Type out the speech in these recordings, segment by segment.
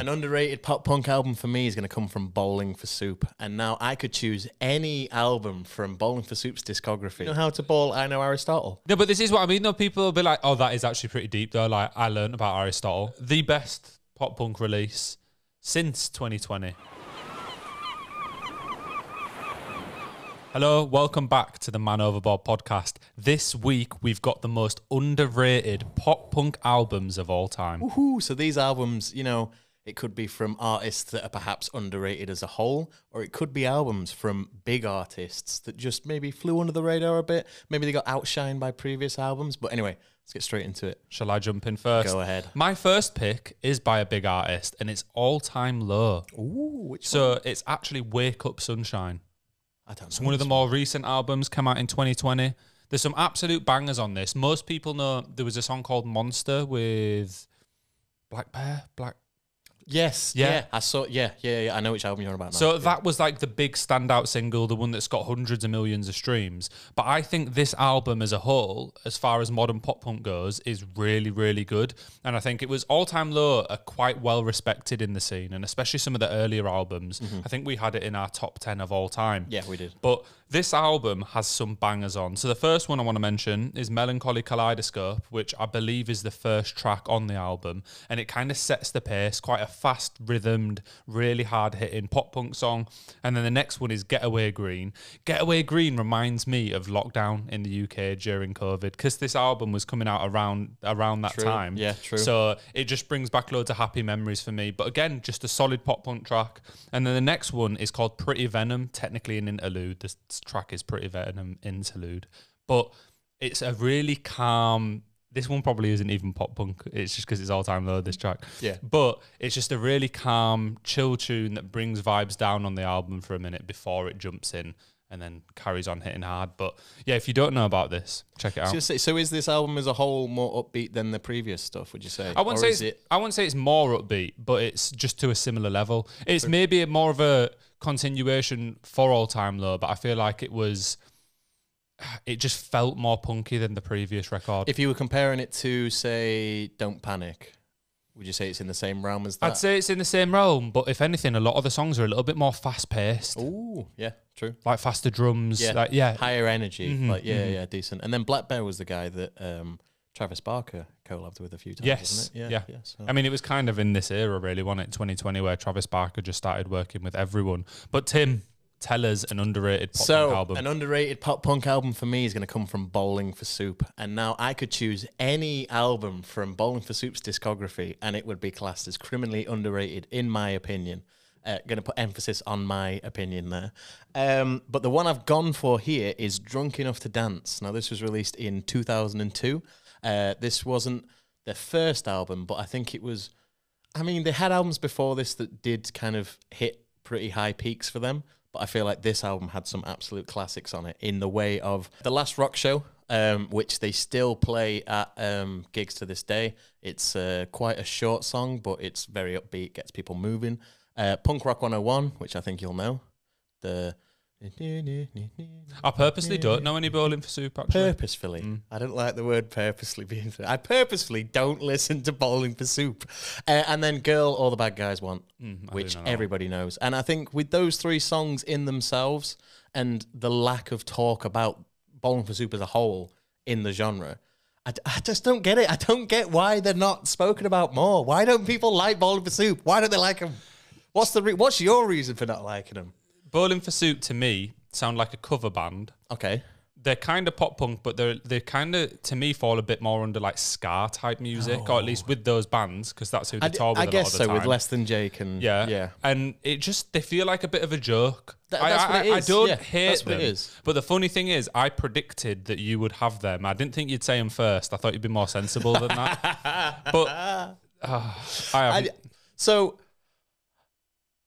An underrated pop punk album for me is going to come from Bowling for Soup. And now I could choose any album from Bowling for Soup's discography. You know how to bowl, I know Aristotle. No, but this is what I mean, though. People will be like, oh, that is actually pretty deep, though. Like, I learned about Aristotle. The best pop punk release since 2020. Hello, welcome back to the Man Overboard podcast. This week, we've got the most underrated pop punk albums of all time. Woohoo! So these albums, you know, it could be from artists that are perhaps underrated as a whole, or it could be albums from big artists that just maybe flew under the radar a bit. Maybe they got outshined by previous albums. But anyway, let's get straight into it. Shall I jump in first? Go ahead. My first pick is by a big artist, and it's All Time Low. Ooh, which one? So it's actually Wake Up Sunshine. I don't know. It's one of the more recent albums, come out in 2020. There's some absolute bangers on this. Most people know there was a song called Monster with Black Bear. Yes, Yeah. I saw. Yeah. I know which album you're on about now. So that was like the big standout single, the one that's got hundreds of millions of streams. But I think this album as a whole, as far as modern pop punk goes, is really, really good. And I think it was All Time Low are quite well respected in the scene, and especially some of the earlier albums. I think we had it in our top 10 of all time. Yeah, we did. But this album has some bangers on. So the first one I want to mention is Melancholy Kaleidoscope, which I believe is the first track on the album. And it kind of sets the pace, quite a fast rhythmed, really hard hitting pop punk song. And then the next one is Getaway Green. Getaway Green reminds me of lockdown in the UK during COVID, because this album was coming out around that time. Yeah, true. So it just brings back loads of happy memories for me. But again, just a solid pop punk track. And then the next one is called Pretty Venom, technically an interlude. This track is Pretty Venom interlude. But it's a really calm... This one probably isn't even pop punk. It's just because it's All Time Low, this track. Yeah. But it's just a really calm, chill tune that brings vibes down on the album for a minute before it jumps in and then carries on hitting hard. But yeah, if you don't know about this, check it out. So is this album as a whole more upbeat than the previous stuff, would you say? I wouldn't say it's more upbeat, but it's just to a similar level. It's maybe more of a continuation for All Time Low, but I feel like it just felt more punky than the previous record. If you were comparing it to, say, Don't Panic, would you say it's in the same realm as that? I'd say it's in the same realm, but if anything, a lot of the songs are a little bit more fast-paced. Ooh, yeah, true. Like faster drums. Yeah, higher energy. Decent. And then Black Bear was the guy that Travis Barker collabed with a few times, Yes, wasn't it? yeah. So. I mean, it was kind of in this era, really, wasn't it? 2020, where Travis Barker just started working with everyone. But Tim, tell us an underrated pop punk album. An underrated pop punk album for me is going to come from Bowling for Soup. And now I could choose any album from Bowling for Soup's discography and it would be classed as criminally underrated, in my opinion. Going to put emphasis on my opinion there. But the one I've gone for here is Drunk Enough to Dance. Now, this was released in 2002. This wasn't their first album, but I think it was... I mean, they had albums before this that did kind of hit pretty high peaks for them. But I feel like this album had some absolute classics on it in the way of The Last Rock Show, which they still play at gigs to this day. It's quite a short song, but it's very upbeat, gets people moving. Punk Rock 101, which I think you'll know. I purposely don't know any Bowling for Soup, actually. Purposefully. I don't like the word purposely being... I purposefully don't listen to Bowling for Soup. And then Girl, All the Bad Guys Want, which everybody knows. And I think with those three songs in themselves and the lack of talk about Bowling for Soup as a whole in the genre, I just don't get it. I don't get why they're not spoken about more. Why don't people like Bowling for Soup? Why don't they like them? What's your reason for not liking them? Bowling for Soup, to me, sound like a cover band. Okay. They're kind of pop punk, but they kind of, to me, fall a bit more under like ska type music, or at least with those bands, because that's who they tour with a lot of the time. I guess so, with Less Than Jake and... Yeah. And it just, they feel like a bit of a joke. That's what it is. I don't hate that's them. What it is. But the funny thing is, I predicted that you would have them. I didn't think you'd say them first. I thought you'd be more sensible than that. But I haven't. So...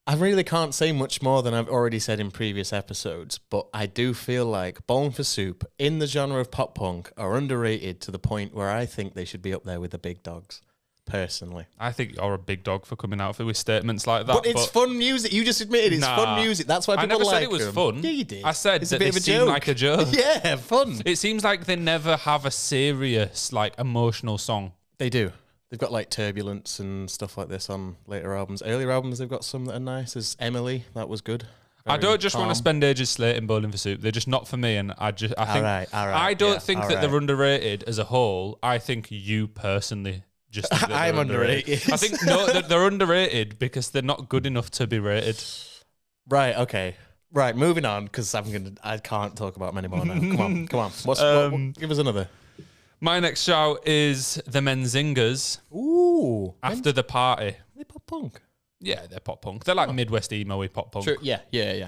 I really can't say much more than I've already said in previous episodes, but I do feel like Bowling for Soup in the genre of pop punk are underrated to the point where I think they should be up there with the big dogs, personally. I think you're a big dog for coming out with statements like that. But it's fun music. You just admitted it's fun music. That's why people like I never said it was fun. Yeah, you did. I said it's that a bit they of a seem joke. like a joke. Yeah, fun. It seems like they never have a serious, like, emotional song. They do. They've got like Turbulence and stuff like this on later albums. Earlier albums, they've got some that are nice. There's Emily, that was good. I don't just want to calm. spend ages slating Bowling for Soup. They're just not for me, and I think I don't think that they're underrated as a whole. I think you personally just think that I'm underrated. I think no, they're underrated because they're not good enough to be rated. Right. Okay. Right. Moving on because I can't talk about them anymore now. Come on. Give us another. My next shout is the Menzingers. Ooh. After the Party. Are they pop punk? Yeah, they're pop punk. They're like Midwest emo-y pop punk. Sure. Yeah.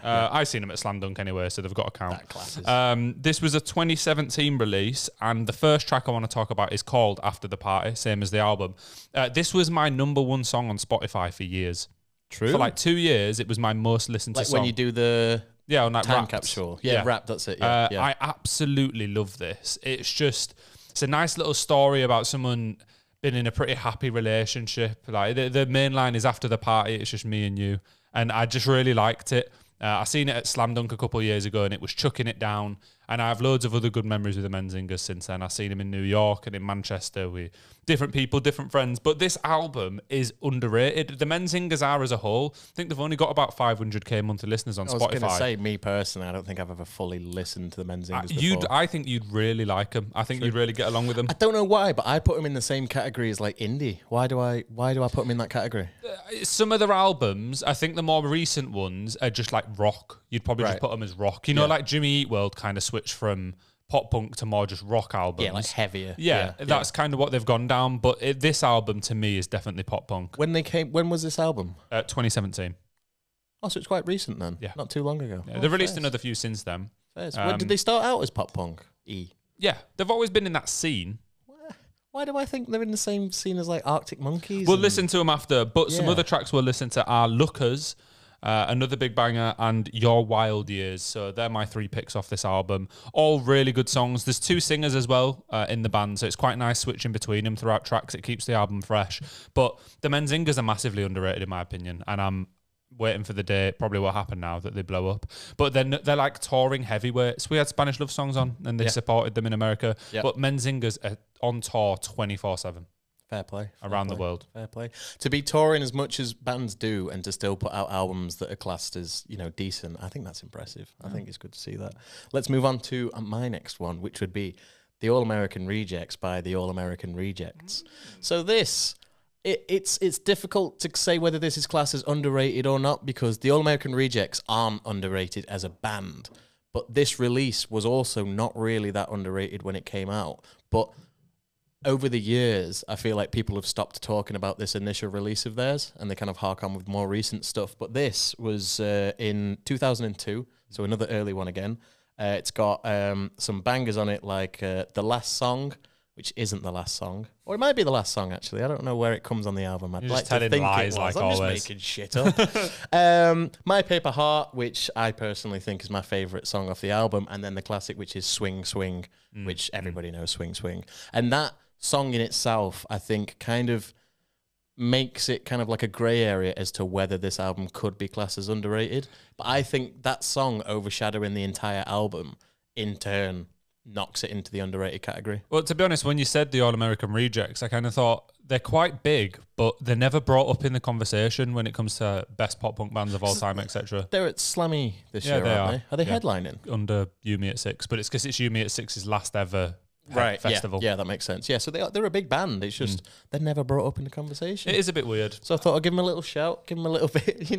I've seen them at Slam Dunk anyway, so they've got to count. That classes. This was a 2017 release, and the first track I want to talk about is called After the Party, same as the album. This was my #1 song on Spotify for years. True. For like 2 years, it was my most listened to like song. when you do the on that time Wrapped. capsule. Yeah, Wrapped, that's it. Yeah, I absolutely love this. It's a nice little story about someone been in a pretty happy relationship. Like the main line is after the party, it's just me and you. And I just really liked it. I seen it at Slam Dunk a couple of years ago and it was chucking it down. And I have loads of other good memories with the Menzingers since then. I've seen him in New York and in Manchester with different people, different friends. But this album is underrated. The Menzingers are as a whole. I think they've only got about 500k monthly listeners on Spotify. I was going to say, me personally, I don't think I've ever fully listened to the Menzingers before. I think you'd really like them. I think you'd really get along with them. I don't know why, but I put them in the same category as like indie. Why do I put them in that category? Some of their albums, I think the more recent ones are just like rock. You'd probably just put them as rock. You know, like Jimmy Eat World kind of switched from pop punk to more just rock albums. Yeah, like heavier. Yeah, that's kind of what they've gone down. But this album to me is definitely pop punk. When was this album? 2017. Oh, so it's quite recent then. Yeah, not too long ago. Yeah, they've released another few since then. When did they start out as pop punk? Yeah, they've always been in that scene. Why do I think they're in the same scene as like Arctic Monkeys? We'll listen to them after, but some other tracks we'll listen to are Lookers, another big banger, and Your Wild Years. So they're my 3 picks off this album. All really good songs. There's 2 singers as well in the band, so it's quite nice switching between them throughout tracks. It keeps the album fresh. But the Menzingers are massively underrated in my opinion, and I'm waiting for the day, probably what happened now, that they blow up. But then they're like touring heavyweights. We had Spanish Love Songs on, and they supported them in America. But Menzingers are on tour 24/7. Fair play. Around the world. Fair play. To be touring as much as bands do and to still put out albums that are classed as, decent, I think that's impressive. I think it's good to see that. Let's move on to my next one, which would be The All American Rejects by The All American Rejects. So this... It's difficult to say whether this is classed as underrated or not because the All American Rejects aren't underrated as a band. But this release was also not really that underrated when it came out. But over the years, I feel like people have stopped talking about this initial release of theirs and they kind of hark on with more recent stuff. But this was in 2002, so another early one again. It's got some bangers on it like The Last Song, which isn't the last song. Or it might be the last song, actually. I don't know where it comes on the album. I'd like to think lies it was. like I'm always. just making shit up. My Paper Heart, which I personally think is my favourite song off the album, and then the classic, which is Swing Swing, which everybody knows, Swing Swing. And that song in itself, I think, kind of makes it kind of like a grey area as to whether this album could be classed as underrated. But I think that song overshadowing the entire album, in turn, knocks it into the underrated category. Well, to be honest, when you said the All American Rejects, I kind of thought they're quite big, but they're never brought up in the conversation when it comes to best pop punk bands of all time, etc. They're at Slammy this year, aren't they? Are they headlining? Under You Me at 6, but it's because it's You Me at 6's last ever festival. Yeah, that makes sense. Yeah, so they're a big band. It's just they're never brought up in the conversation. It is a bit weird. So I thought I'd give them a little shout, give them a little bit,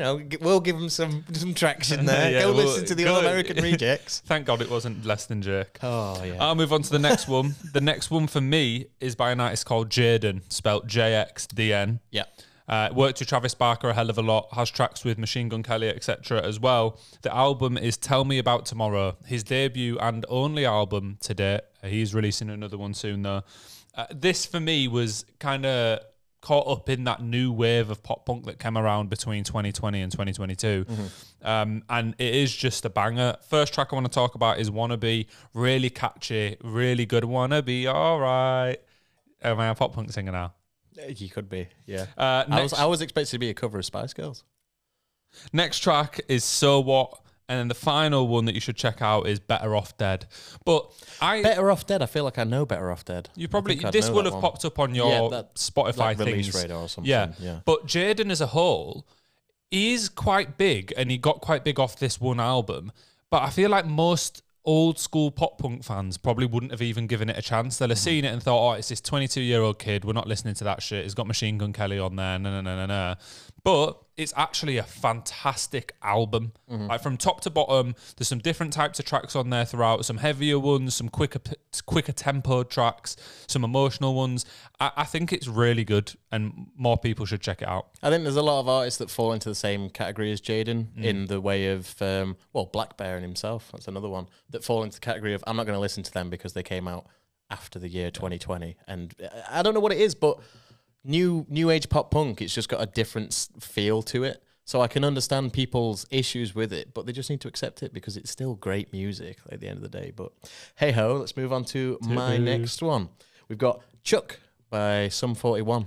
we'll give them some traction there. Go listen to the All American Rejects. Thank God it wasn't Less Than Jake. Oh, yeah. I'll move on to the next one. The next one for me is by an artist called Jaden, spelt JXDN. Yeah. Worked with Travis Barker a hell of a lot, has tracks with Machine Gun Kelly, etc. as well. The album is Tell Me About Tomorrow, his debut and only album to date. He's releasing another one soon though. This for me was kind of caught up in that new wave of pop punk that came around between 2020 and 2022. And it is just a banger. First track I want to talk about is Wannabe. Really catchy, really good. Wannabe, all right. Am I a pop punk singer now? You could be, yeah. I was expected to be a cover of Spice Girls. Next track is So What And then the final one that you should check out is Better Off Dead. But Better Off Dead, I feel like I know Better Off Dead. You probably, this will have popped up on your Spotify like things. Release radar or something. Yeah. But Jaden as a whole, he's quite big, and he got quite big off this one album. But I feel like most old school pop punk fans probably wouldn't have even given it a chance. They'll have seen it and thought, oh, it's this 22-year-old kid. We're not listening to that shit. He's got Machine Gun Kelly on there. No. But it's actually a fantastic album. Like from top to bottom, there's some different types of tracks on there throughout. Some heavier ones, some quicker tempoed tracks, some emotional ones. I think it's really good, and more people should check it out. I think there's a lot of artists that fall into the same category as Jaden in the way of, Black Bear and himself. That's another one that fall into the category of, I'm not going to listen to them because they came out after the year 2020. And I don't know what it is, but new age pop punk, it's just got a different feel to it. So I can understand people's issues with it, but they just need to accept it because it's still great music at the end of the day. But hey ho, let's move on to my next one. We've got Chuck by Sum 41.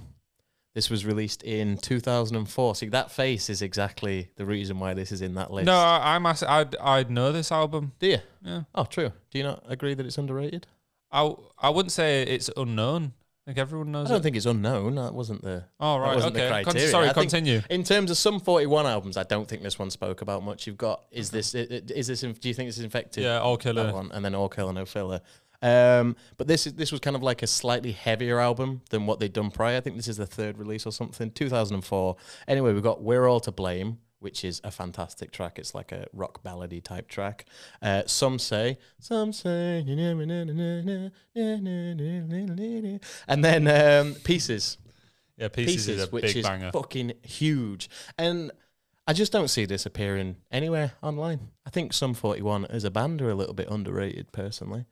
This was released in 2004. See, that face is exactly the reason why this is in that list. No, I'd know this album. Do you? Yeah. Oh, true. Do you not agree that it's underrated? I wouldn't say it's unknown. I think everyone knows I don't think it's unknown. That wasn't the okay. criteria. Continue. In terms of Sum 41 albums, I don't think this one spoke about much. You've got, do you think this is Infected? Yeah, All Killer. That one, and then All Killer, No Filler. But this was kind of like a slightly heavier album than what they'd done prior. I think this is the third release or something, 2004. Anyway, we've got We're All to Blame, which is a fantastic track. It's like a rock ballady type track. Some say, and then Pieces. Yeah, Pieces is a which big banger. Fucking huge. And I just don't see this appearing anywhere online. I think Sum 41 as a band are a little bit underrated, personally,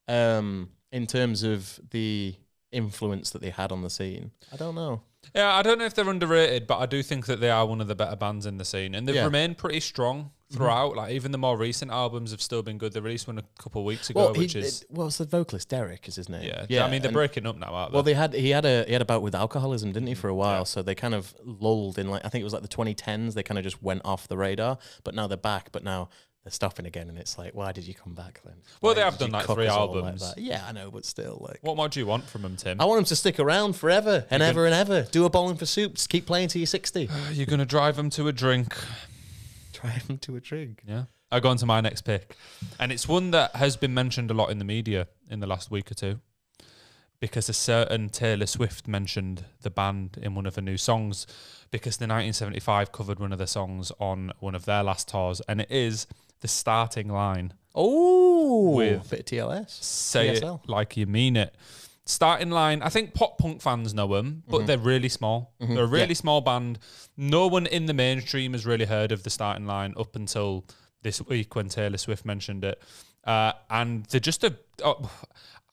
in terms of the influence that they had on the scene. I don't know. Yeah, I don't know if they're underrated, but I do think that they are one of the better bands in the scene, and they've remained pretty strong throughout. Like even the more recent albums have still been good. They released one a couple of weeks ago, what's the vocalist? Derek is his name. Yeah. I mean, they're breaking up now, aren't they? Well, he had a bout with alcoholism, didn't he, for a while? So they kind of lulled in, like, I think it was like the 2010s. They kind of just went off the radar, but now they're back. But now they're stopping again, and it's like, why did you come back then? Well, they have done like 3 albums. Like yeah, I know, but still, like, what more do you want from them, Tim? I want them to stick around forever and ever and ever. Do a Bowling for Soups. Keep playing till you're 60. You're gonna drive them to a drink. Drive them to a drink. Yeah. I go on to my next pick, and it's one that has been mentioned a lot in the media in the last week or two, because a certain Taylor Swift mentioned the band in one of her new songs, because the 1975 covered one of the songs on one of their last tours, and it is The Starting Line. Oh, with bit of TLS. Say TSL. It Like You Mean It. Starting Line, I think pop punk fans know them, but they're really small. They're a really small band. No one in the mainstream has really heard of The Starting Line up until this week when Taylor Swift mentioned it. And they're just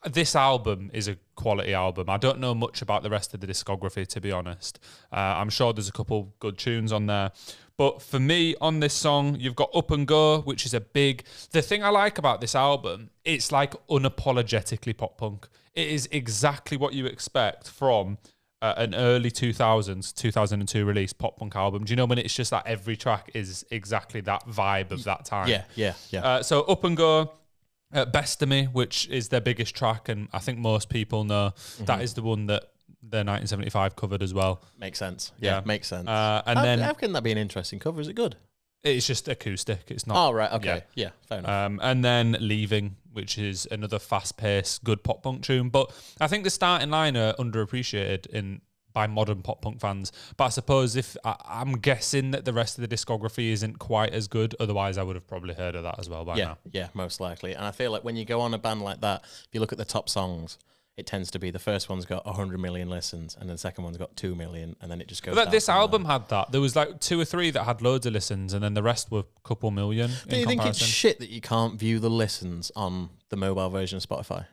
this album is a quality album. I don't know much about the rest of the discography, to be honest. I'm sure there's a couple good tunes on there. But for me, on this song, you've got Up and Go, which is a big... The thing I like about this album, it's like unapologetically pop punk. It is exactly what you expect from an early 2000s, 2002 release pop punk album. Do you know when it's just that every track is exactly that vibe of that time? Yeah. So Up and Go... Best of Me, which is their biggest track, and I think most people know that is the one that their 1975 covered as well. Makes sense. Yeah, makes sense. And how can that be an interesting cover? Is it good? It's just acoustic. It's not. Oh, right. Okay. Yeah, fair enough. And then Leaving, which is another fast-paced, good pop punk tune. But I think The Starting Line are underappreciated by modern pop punk fans. But I suppose I'm guessing that the rest of the discography isn't quite as good. Otherwise, I would have probably heard of that as well by now. Yeah, most likely. And I feel like when you go on a band like that, if you look at the top songs, it tends to be the first one's got 100 million listens, and then the second one's got 2 million, and then it just goes down. This album had that. There was like 2 or 3 that had loads of listens, and then the rest were a couple million. Do you think it's shit that you can't view the listens on the mobile version of Spotify?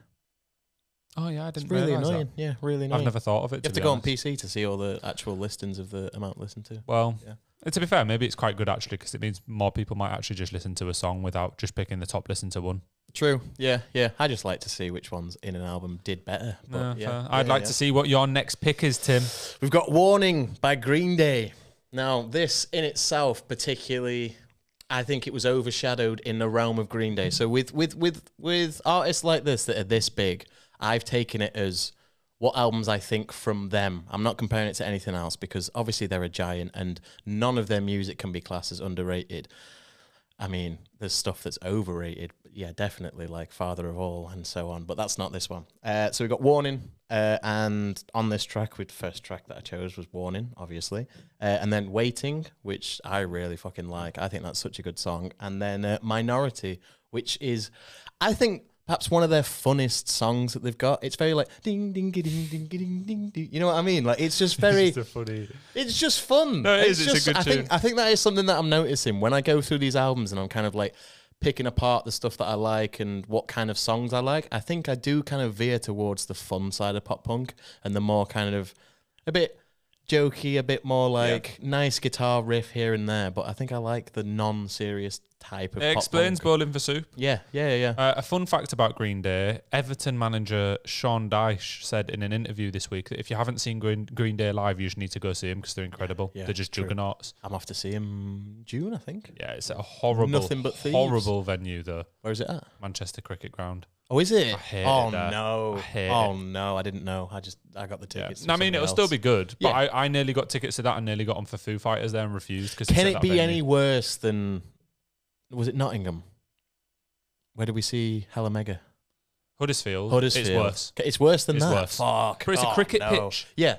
Oh yeah, I didn't. It's really realise annoying. that. Yeah, really annoying. I've never thought of it. You have to go on PC to see all the actual listings of the amount listened to. Well, to be fair, maybe it's quite good actually, because it means more people might actually just listen to a song without just picking the top listen to one. True. Yeah. I just like to see which ones in an album did better. But I'd like to see what your next pick is, Tim. We've got Warning by Green Day. Now, this in itself particularly I think it was overshadowed in the realm of Green Day. So with artists like this that are this big, I've taken it as what albums I think from them. I'm not comparing it to anything else because obviously they're a giant and none of their music can be classed as underrated. I mean, there's stuff that's overrated. Yeah, definitely, like Father of All and so on. But that's not this one. So we got Warning. And on this track, the first track that I chose was Warning, obviously. And then Waiting, which I really fucking like. I think that's such a good song. And then Minority, which is, I think, perhaps one of their funnest songs that they've got. It's very like ding ding ding ding ding ding ding. You know what I mean? Like it's just very. It's funny. It's just fun. No, it is. It's a good tune. I think that is something that I'm noticing when I go through these albums and I'm kind of like picking apart the stuff that I like and what kind of songs I like. I think I do kind of veer towards the fun side of pop punk and the more kind of a bit jokey, a bit more like nice guitar riff here and there. But I think I like the non-serious type of It pop explains punk. Bowling for Soup. Yeah. A fun fact about Green Day, Everton manager Sean Dyche said in an interview this week that if you haven't seen Green Day live, you just need to go see them because they're incredible. Yeah, they're just true. juggernauts. I'm off to see him June, I think. Yeah, it's a horrible, Nothing but thieves. horrible venue though. Where is it at? Manchester Cricket Ground. Oh, is it? I hate oh it there. no! I hate oh it. no! I didn't know. I got the Yeah. tickets. No, I mean, it'll still be good, but Yeah. I nearly got tickets to that and nearly got on for Foo Fighters there and refused because Can it be any worse than? Was it Nottingham? Where did we see Hella Mega? Huddersfield. Huddersfield. It's worse. It's worse than It's that. worse. Fuck. But it's a cricket no. pitch. Yeah.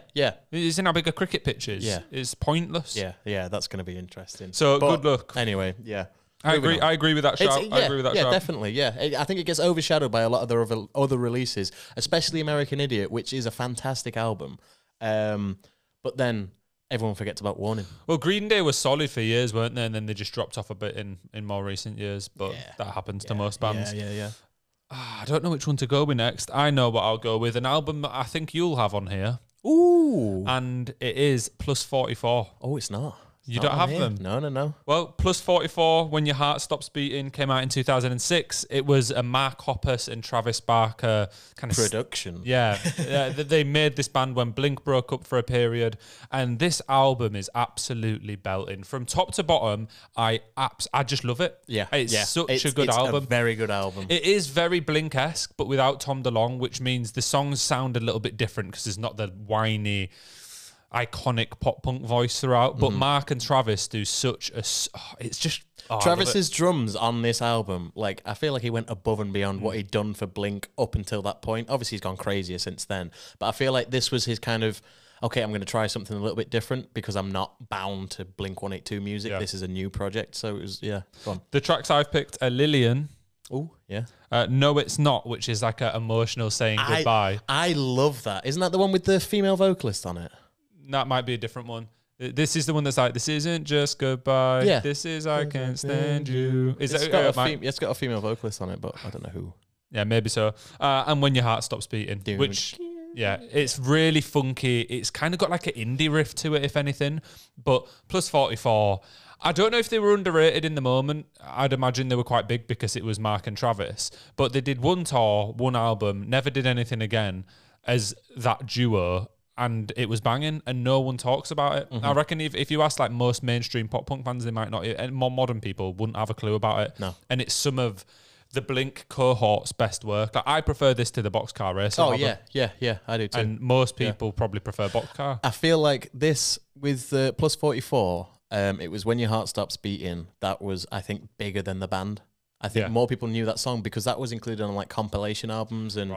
Isn't how big a cricket pitch is? Yeah. It's pointless. Yeah. That's going to be interesting. So But good luck. Anyway, yeah. I Moving agree. on. I agree with that shout. I agree with that shout. Definitely. Yeah, I think it gets overshadowed by a lot of the other releases, especially American Idiot, which is a fantastic album. But then everyone forgets about Warning. Well, Green Day was solid for years, weren't they? And then they just dropped off a bit in more recent years. But that happens to most bands. Yeah. I don't know which one to go with next. I know what I'll go with. An album that I think you'll have on here. Ooh. And it is Plus 44. Oh, it's not. You don't have them? No. Well, Plus 44, When Your Heart Stops Beating, came out in 2006. It was a Mark Hoppus and Travis Barker kind of production. They made this band when Blink broke up for a period, and this album is absolutely belting from top to bottom. I just love it. It's such a good album. A very good album. It is very Blink-esque, but without Tom DeLonge, which means the songs sound a little bit different because there's not the whiny, iconic pop punk voice throughout. But Mark and Travis do such a. It's just. Travis's drums on this album, like I feel like he went above and beyond what he'd done for Blink up until that point. Obviously, he's gone crazier since then, but I feel like this was his kind of. Okay, I'm going to try something a little bit different because I'm not bound to Blink 182 music. Yeah. This is a new project, so it was fun. The tracks I've picked are Lillian. Oh yeah. No, It's Not, which is like an emotional saying goodbye. I love that. Isn't that the one with the female vocalist on it? That might be a different one. This is the one that's like, this isn't just goodbye. Yeah. This is I Can't Stand You. It's got a female vocalist on it, but I don't know who. Yeah, maybe so. And When Your Heart Stops Beating, which, it's really funky. It's kind of got like an indie riff to it, if anything. But Plus 44, I don't know if they were underrated in the moment. I'd imagine they were quite big because it was Mark and Travis. But they did one tour, one album, never did anything again as that duo. And it was banging, and no one talks about it. I reckon if you ask like most mainstream pop punk fans, they might not, and more modern people wouldn't have a clue about it. No. And it's some of the Blink cohort's best work. Like, I prefer this to the Boxcar Racer. Oh album. yeah, I do too. And most people probably prefer Boxcar. I feel like this with Plus 44, it was When Your Heart Stops Beating. That was, I think, bigger than the band. I think more people knew that song because that was included on like compilation albums and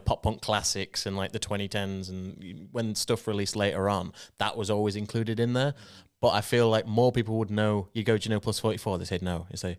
pop punk classics and like the 2010s, and when stuff released later on, that was always included in there. But I feel like more people would know. You go, do you know Plus 44? They say no. You say,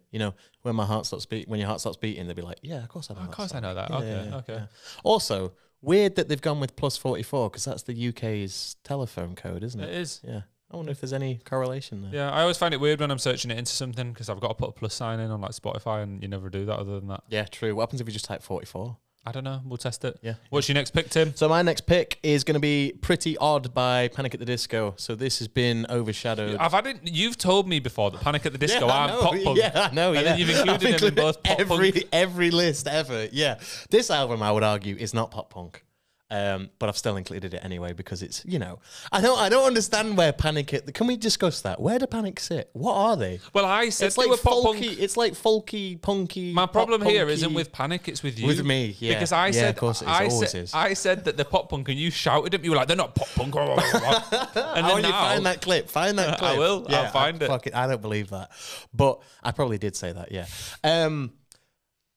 When Your Heart Stops Beating, they'd be like, yeah, of course I know. Of course I know that. Yeah, Okay. Yeah. Also, weird that they've gone with Plus 44 because that's the UK's telephone code, isn't it? It is. Yeah. I wonder if there's any correlation there. Yeah, I always find it weird when I'm searching it into something because I've got to put a plus sign in on like Spotify, and you never do that other than that. Yeah, true. What happens if you just type 44? I don't know. We'll test it. Yeah. What's your next pick, Tim? So my next pick is going to be Pretty Odd by Panic at the Disco. So this has been overshadowed. You've told me before that Panic at the Disco aren't pop punk. Yeah, I know. And then you've included them in both pop punk. Every list ever. Yeah. This album, I would argue, is not pop punk. But I've still included it anyway because it's, you know, I don't understand where Panic. Can we discuss that? Where do Panic sit? What are they? Well, I said It's they like were pop folky. punk. It's like folky, punky. My problem here pop-punky. isn't with Panic; it's with you. With me, yeah. Because I Yeah, said, of course it is. I Always said, is. I said that they're pop punk, and you shouted at me. You were like, "They're not pop punk." And I want you to find that clip. Find that clip. I will. Yeah, I'll find it. Fuck it. I don't believe that, but I probably did say that. Yeah.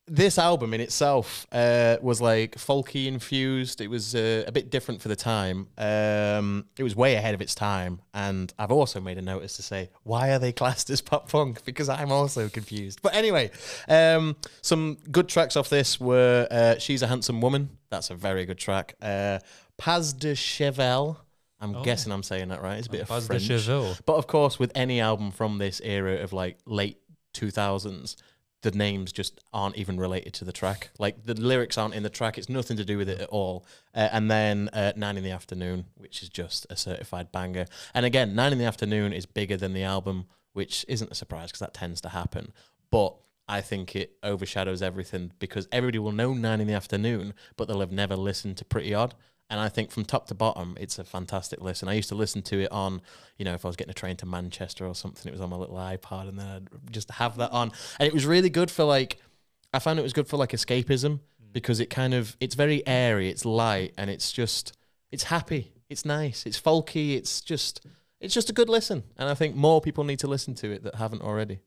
This album in itself was like folky infused. It was a bit different for the time. It was way ahead of its time. And I've also made a notice to say, why are they classed as pop punk? Because I'm also confused. But anyway, some good tracks off this were She's a Handsome Woman. That's a very good track. Pas de Cheval. I'm guessing I'm saying that right. It's a bit of Pas de French. Cheval. But of course, with any album from this era of like late 2000s, the names just aren't even related to the track. Like the lyrics aren't in the track. It's nothing to do with it at all. And then 9 in the Afternoon, which is just a certified banger. And again, 9 in the Afternoon is bigger than the album, which isn't a surprise because that tends to happen. But I think it overshadows everything because everybody will know 9 in the Afternoon, but they'll have never listened to Pretty Odd. And I think from top to bottom, it's a fantastic listen. I used to listen to it on, you know, if I was getting a train to Manchester or something, it was on my little iPod and then I'd just have that on. And it was really good for like, I found it was good for like escapism because it kind of, it's very airy, it's light, and it's just, it's happy, it's nice, it's folky, it's just a good listen. And I think more people need to listen to it that haven't already.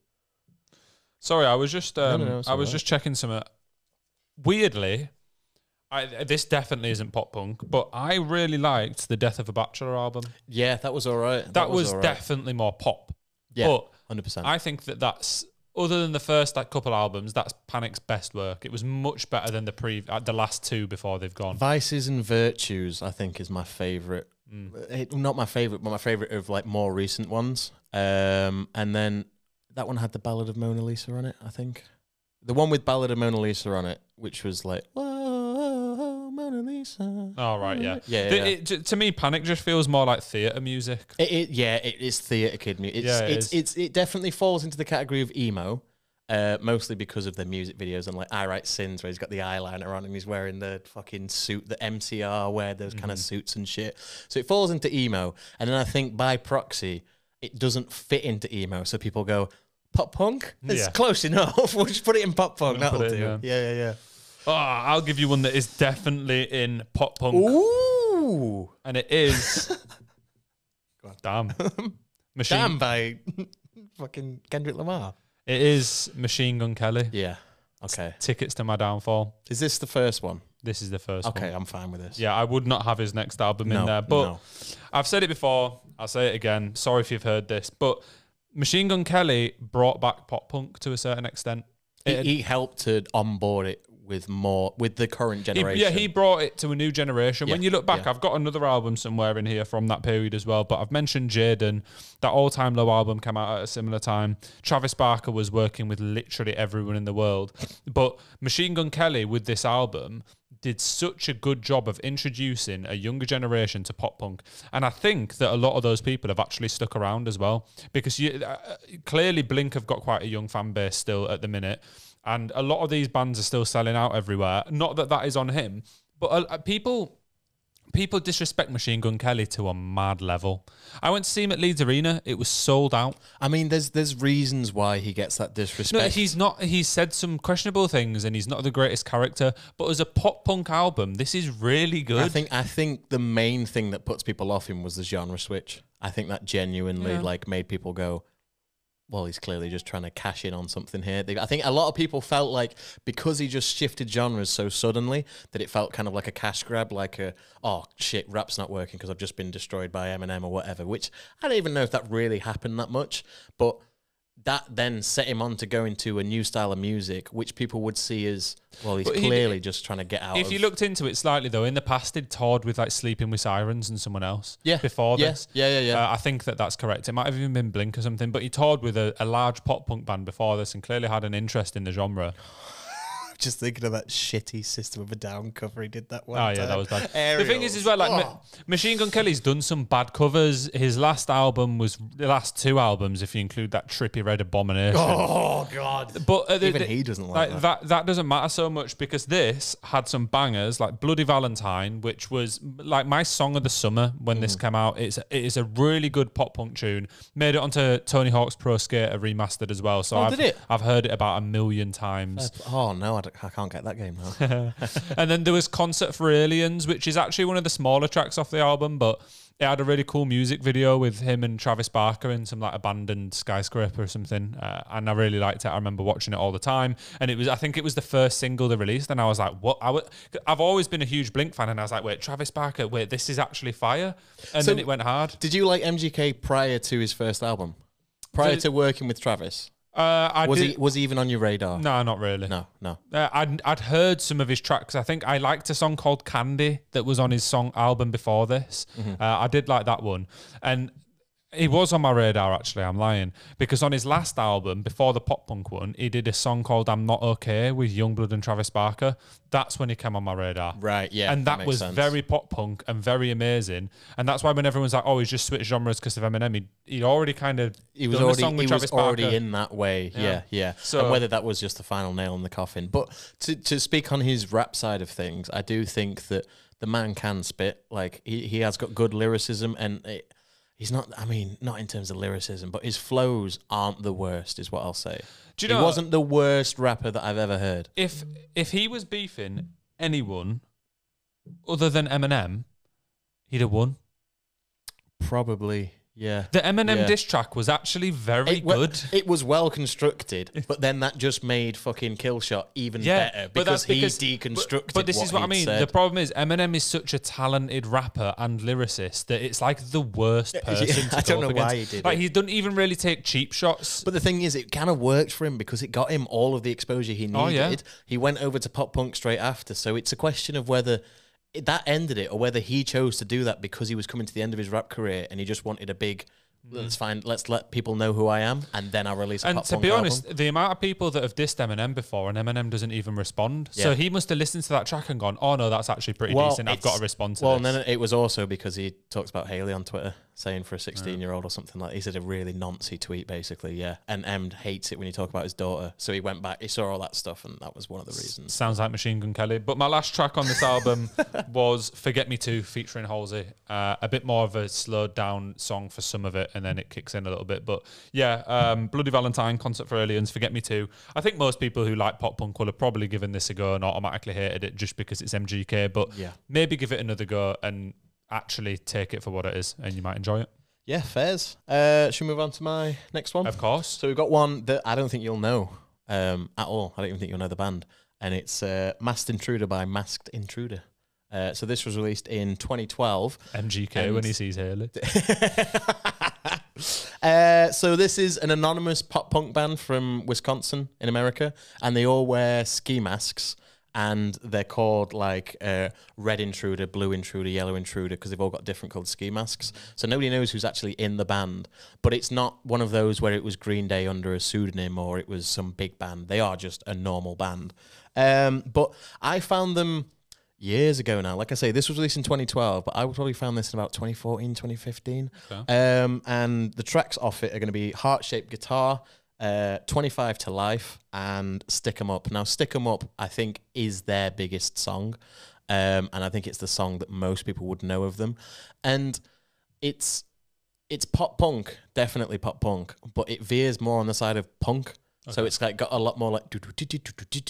Sorry, I was just, No, I was just checking some. Weirdly, this definitely isn't pop punk, but I really liked the Death of a Bachelor album. Yeah, that was all right. That was all right. definitely more pop. Yeah, but 100%. I think that's, other than the first like couple albums, that's Panic's best work. It was much better than the last two before they've gone. Vices and Virtues, I think, is my favourite. Not my favourite, but my favourite of like more recent ones. And then that one had the Ballad of Mona Lisa on it, I think. The one with Ballad of Mona Lisa on it, which was like, whoa, Mona Lisa. Oh, right, yeah. Yeah. To me, Panic just feels more like theatre music. It is theatre kid music. It definitely falls into the category of emo, mostly because of the music videos and like I Write Sins, where he's got the eyeliner on and he's wearing the fucking suit that MCR wear, those kind of suits and shit. So it falls into emo. And then I think by proxy, it doesn't fit into emo. So people go, pop punk? It's close enough. We'll just put it in pop punk. That'll do. Yeah. Oh, I'll give you one that is definitely in pop punk. Ooh. And it is... Damn. Damn by fucking Kendrick Lamar. It is Machine Gun Kelly. Yeah. Okay. Tickets to My Downfall. Is this the first one? This is the first one. Okay, I'm fine with this. Yeah, I would not have his next album in there. But I've said it before. I'll say it again. Sorry if you've heard this. But Machine Gun Kelly brought back pop punk to a certain extent. He helped to onboard it with the current generation. He brought it to a new generation. Yeah, When you look back, I've got another album somewhere in here from that period as well, but I've mentioned Jaden. That All Time Low album came out at a similar time. Travis Barker was working with literally everyone in the world. But Machine Gun Kelly, with this album, did such a good job of introducing a younger generation to pop punk. And I think that a lot of those people have actually stuck around as well, because clearly Blink have got quite a young fan base still at the minute. And a lot of these bands are still selling out everywhere. Not that that is on him, but people disrespect Machine Gun Kelly to a mad level. I went to see him at Leeds Arena. It was sold out. I mean, there's reasons why he gets that disrespect. No, he's not. He's said some questionable things, and he's not the greatest character. But as a pop punk album, this is really good. I think the main thing that puts people off him was the genre switch. I think that genuinely made people go, well, he's clearly just trying to cash in on something here. I think a lot of people felt like because he just shifted genres so suddenly that it felt kind of like a cash grab, like oh shit, rap's not working because I've just been destroyed by Eminem or whatever, which I don't even know if that really happened that much, but that then set him on to go into a new style of music, which people would see as, well, he's clearly just trying to get out If you looked into it slightly, though, in the past, he'd toured with like Sleeping with Sirens and someone else before this. Yeah. I think that's correct. It might have even been Blink or something, but he toured with a large pop punk band before this and clearly had an interest in the genre. just thinking of that shitty System of a Down cover he did that one Oh, yeah, time. that was bad. Aerials. The thing is, as well, like Machine Gun Kelly's done some bad covers. His last album was the last 2 albums, if you include that Trippie Red Abomination. Oh God! But even he doesn't like that. That doesn't matter so much because this had some bangers like Bloody Valentine, which was like my song of the summer when this came out. It is a really good pop punk tune. Made it onto Tony Hawk's Pro Skater remastered as well. So I've heard it about 1 million times. Oh no, I can't get that game now. And then there was Concert for Aliens, which is actually one of the smaller tracks off the album, but it had a really cool music video with him and Travis Barker in some like abandoned skyscraper or something, and I really liked it. I remember watching it all the time, and I think it was the first single they released, and I was like, "What?" I've always been a huge Blink fan, and I was like, "Wait, Travis Barker? Wait, this is actually fire!" And then it went hard. Did you like MGK prior to his first album? Prior to working with Travis? Was he even on your radar? No, not really. No. I'd heard some of his tracks. I think I liked a song called Candy that was on his song album before this. I did like that one. And he was on my radar, actually. I'm lying. Because on his last album, before the pop punk one, he did a song called I'm Not Okay with Youngblood and Travis Barker. That's when he came on my radar. Right, yeah. And that was very pop punk and very amazing. And that's why when everyone's like, oh, he's just switched genres because of Eminem, he'd already kind of he was already in that way. Yeah. So, and whether that was just the final nail in the coffin. But to speak on his rap side of things, I do think that the man can spit. Like, he has got good lyricism, and he's not, I mean, not in terms of lyricism, but his flows aren't the worst, is what I'll say. Do you know, he wasn't the worst rapper that I've ever heard. If he was beefing anyone other than Eminem, he'd have won. Probably, yeah. The Eminem diss track was actually very good. It was well constructed, but then that just made fucking Killshot even better because he deconstructed. But this is what I mean. Said. The problem is Eminem is such a talented rapper and lyricist that it's like the worst person to I don't know against. why he did like, it. He doesn't even really take cheap shots. But the thing is, it kind of worked for him because it got him all of the exposure he needed. Oh, yeah. He went over to pop punk straight after, so it's a question of whether that ended it or whether he chose to do that because he was coming to the end of his rap career and he just wanted a big... Let's let people know who I am, and then I'll release a pop punk album. And to be honest, the amount of people that have dissed Eminem before, and Eminem doesn't even respond. Yeah. So he must have listened to that track and gone, oh no, that's actually pretty decent. I've got to respond to this. Well, and then it was also because he talks about Haley on Twitter, saying for a 16-year-old or something like that. He said a really noncy tweet, basically, yeah. And Em hates it when you talk about his daughter. So he went back, he saw all that stuff, and that was one of the reasons. Sounds like Machine Gun Kelly. But my last track on this album was Forget Me Too featuring Halsey. A bit more of a slowed down song for some of it, and then it kicks in a little bit. But yeah, Bloody Valentine, Concert for Aliens, Forget Me Too. I think most people who like pop punk will have probably given this a go and automatically hated it just because it's MGK. But maybe give it another go and actually take it for what it is, and you might enjoy it. Yeah, fairs. Should we move on to my next one? Of course. So we've got one that I don't think you'll know at all. I don't even think you'll know the band. And it's Masked Intruder by Masked Intruder. So this was released in 2012. MGK when he sees Haley. So this is an anonymous pop punk band from Wisconsin in America, and they all wear ski masks. And they're called like Red Intruder, Blue Intruder, Yellow Intruder because they've all got different coloured ski masks. So nobody knows who's actually in the band. But it's not one of those where it was Green Day under a pseudonym or it was some big band. They are just a normal band. But I found them years ago now. Like I say, this was released in 2012, but I probably found this in about 2014, 2015. Okay. And the tracks off it are going to be Heart Shaped Guitar, 25 to Life, and Stick 'Em Up. Now, Stick 'Em Up, I think, is their biggest song. And I think it's the song that most people would know of them. And it's pop punk, definitely pop punk, but it veers more on the side of punk. Okay. So it's like got a lot more like do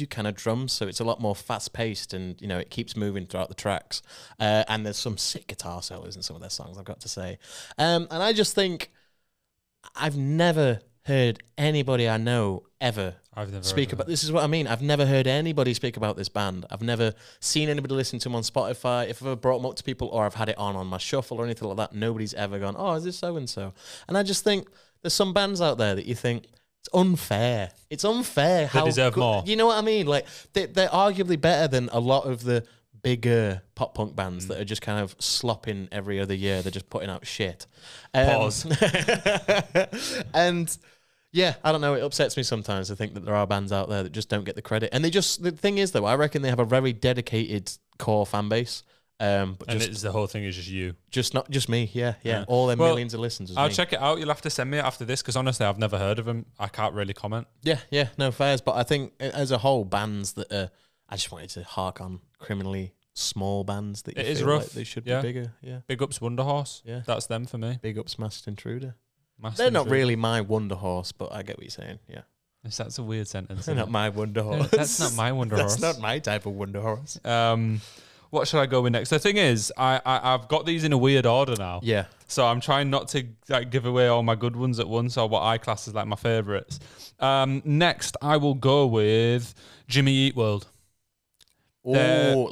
kind of drums. So it's a lot more fast paced, and you know it keeps moving throughout the tracks. And there's some sick guitar solos in some of their songs, I've got to say. And I just think I've never heard anybody I know ever speak about. This is what I mean. I've never heard anybody speak about this band. I've never seen anybody listen to them on Spotify. If I've ever brought them up to people or I've had it on my shuffle or anything like that, nobody's ever gone, oh, is this so and so? And I just think there's some bands out there that you think it's unfair. It's unfair. They deserve more. You know what I mean? Like they're arguably better than a lot of the bigger pop punk bands that are just kind of slopping every other year. They're just putting out shit. Pause. And Yeah, I don't know. It upsets me sometimes to think that there are bands out there that just don't get the credit. And the thing is, though, I reckon they have a very dedicated core fan base. But and it's the whole thing is just you. Not just me. Yeah. All their millions of listens. I'll check it out. You'll have to send me it after this because honestly, I've never heard of them. I can't really comment. Yeah. No fairs. But I think as a whole, bands that I just wanted to hark on criminally small bands that you feel rough. like they should be bigger. Yeah. Big ups Wonder Horse. Yeah. That's them for me. Big ups Masked Intruder. They're not really my Wonder Horse, but I get what you're saying. Yeah. That's a weird sentence. They're not my Wonder Horse. That's not my Wonder Horse. That's not my type of Wonder Horse. What should I go with next? The thing is, I've got these in a weird order now. Yeah. So I'm trying not to give away all my good ones at once or what I class as like my favourites. Next, I will go with Jimmy Eat World. Oh,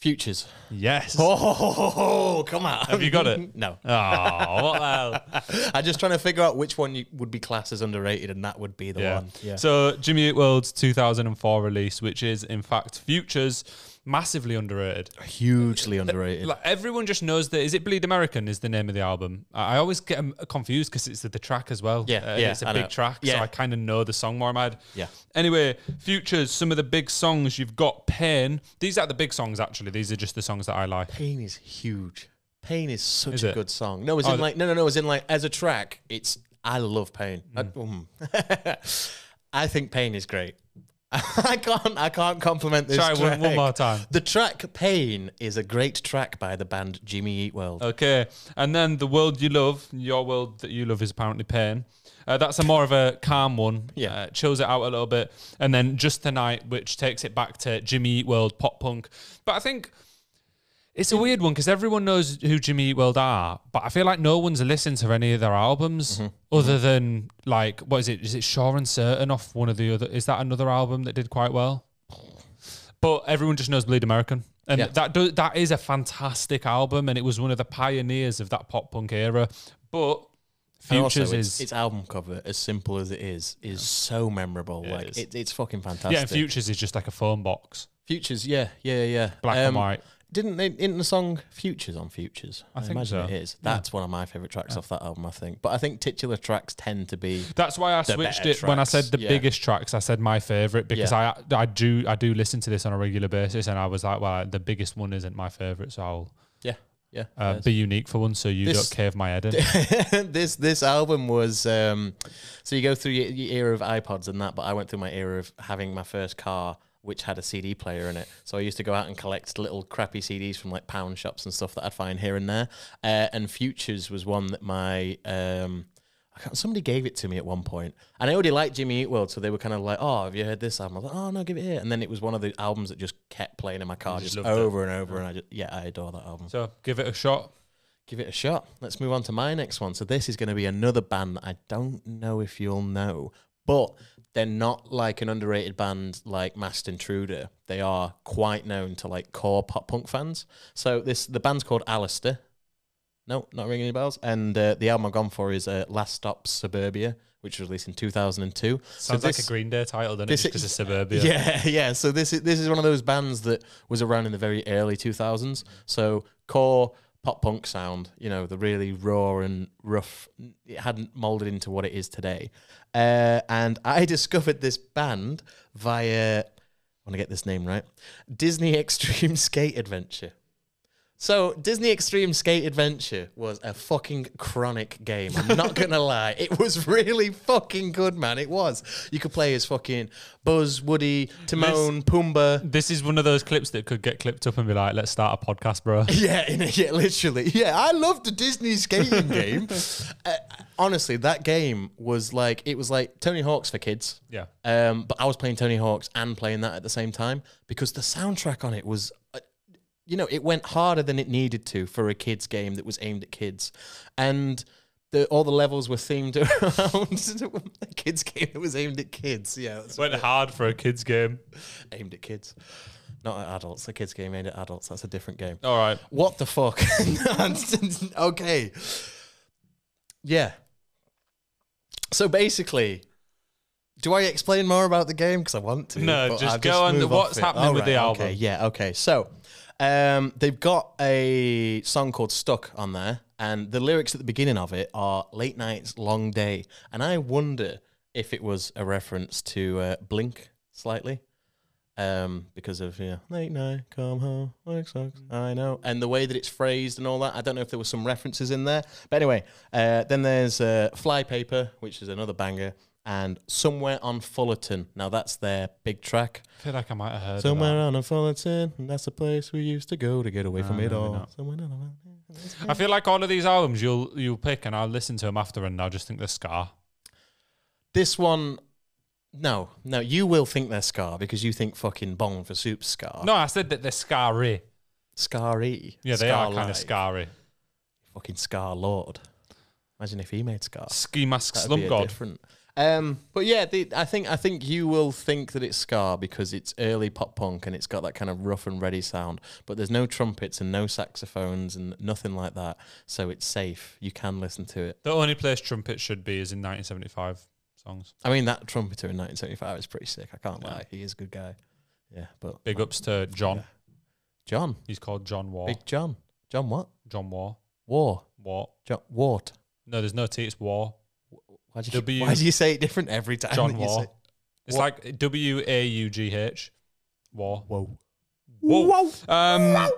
Futures. Yes. Oh, come on. Have you got it? No. Oh, what the hell? I'm just trying to figure out which one would be classed as underrated, and that would be the one. Yeah. So Jimmy Eat World's 2004 release, which is in fact Futures, massively underrated. Hugely underrated. Like everyone just knows that. Is it Bleed American is the name of the album? I always get confused because it's the track as well. Yeah, it's a big track, so I kind of know the song more in my head. Yeah. Anyway, Futures, some of the big songs you've got. Pain. These are the big songs actually. These are just the songs that I like. Pain is huge. Pain is such a good song. No, as in as a track. I love Pain. I think Pain is great. I can't compliment this Try track. one more time. The track Pain is a great track by the band Jimmy Eat World. Okay. And then The World You Love, Your World That You Love is apparently Pain. That's a more of a calm one. Yeah. Chills it out a little bit. And then Just the Night, which takes it back to Jimmy Eat World, pop punk. But I think it's a weird one because everyone knows who Jimmy Eat World are, but I feel like no one's listened to any of their albums other than like, what is it? Is it Sure and Certain off one of the other? Is that another album that did quite well? But everyone just knows Bleed American. And that is a fantastic album, and it was one of the pioneers of that pop punk era. But Futures is its album cover, as simple as it is so memorable. It's fucking fantastic. Yeah, and Futures is just like a phone box. Futures, yeah. Black and white. Isn't the song Futures on Futures? I think imagine so. It is. That's one of my favourite tracks off that album, I think. But I think titular tracks tend to be. That's why I switched it when I said the biggest tracks. I said my favourite because I do listen to this on a regular basis, and I was like, well, the biggest one isn't my favourite, so I'll be unique for one, so you don't cave my head in. This album was so you go through your era of iPods and that, but I went through my era of having my first car which had a CD player in it. So I used to go out and collect little crappy CDs from like pound shops and stuff that I'd find here and there. And Futures was one that somebody gave it to me at one point. And I already liked Jimmy Eat World, so they were kind of like, oh, have you heard this album? I was like, oh, no, give it here. And then it was one of the albums that just kept playing in my car just over and over. And I adore that album. So give it a shot. Give it a shot. Let's move on to my next one. So this is going to be another band that I don't know if you'll know, but they're not like an underrated band like Masked Intruder. They are quite known to like core pop punk fans. So the band's called Alistair. No, not ringing any bells. And the album I've gone for is Last Stop Suburbia, which was released in 2002. Sounds like a Green Day title, doesn't it? Just because of Suburbia. Yeah. So this is one of those bands that was around in the very early 2000s. So core pop punk sound, the really raw and rough. It hadn't molded into what it is today. And I discovered this band via, I want to get this name right, Disney Extreme Skate Adventure. So Disney Extreme Skate Adventure was a fucking chronic game. I'm not going to lie. It was really fucking good, man. It was. You could play as fucking Buzz, Woody, Timon, Pumbaa. This is one of those clips that could get clipped up and be like, let's start a podcast, bro. Yeah, literally. Yeah, I loved the Disney skating game. Honestly, that game was like, it was like Tony Hawk's for kids. Yeah. But I was playing Tony Hawk's and playing that at the same time because the soundtrack on it was... it went harder than it needed to for a kids game that was aimed at kids. And all the levels were themed around a kids game that was aimed at kids. Yeah. Went hard for a kids game. Aimed at kids. Not at adults. A kids game aimed at adults. That's a different game. All right. What the fuck? Okay. Yeah. So basically... Do I explain more about the game? Because I want to. No, just go on. What's happening with the album? Okay. So... they've got a song called Stuck on there, And the lyrics at the beginning of it are late nights, long day. And I wonder if it was a reference to Blink slightly. Because of late night, come home, work sucks, I know, and the way that it's phrased and all that. I don't know if there were some references in there, but anyway. Then there's Flypaper, which is another banger, and Somewhere on Fullerton. Now that's their big track. I feel like I might have heard Somewhere of that. on a Fullerton, and that's the place we used to go to get away from it all. I feel like all of these albums you'll pick, and I'll listen to them after, and I'll just think they're ska. This one. No, you will think they're ska because you think fucking Bong for Soup ska. No, I said that they're ska-y. Ska-y. Yeah, they are kind of ska-y. Fucking Scar Lord. Imagine if he made ska. Ski Mask That'd Slump be God. different. But yeah, I think you will think that it's ska because it's early pop punk and it's got that kind of rough and ready sound. But there's no trumpets and no saxophones and nothing like that, so it's safe. You can listen to it. The only place trumpets should be is in 1975 songs. I mean, that trumpeter in 1975 is pretty sick. I can't lie. He is a good guy. Yeah, but Big ups to John. Yeah. John. He's called John War. Big John. John what? John War. War. War. John Wart. No, there's no T. It's War. Why do you say it different every time? John that you War. say It's like Waugh. War. Whoa. Whoa.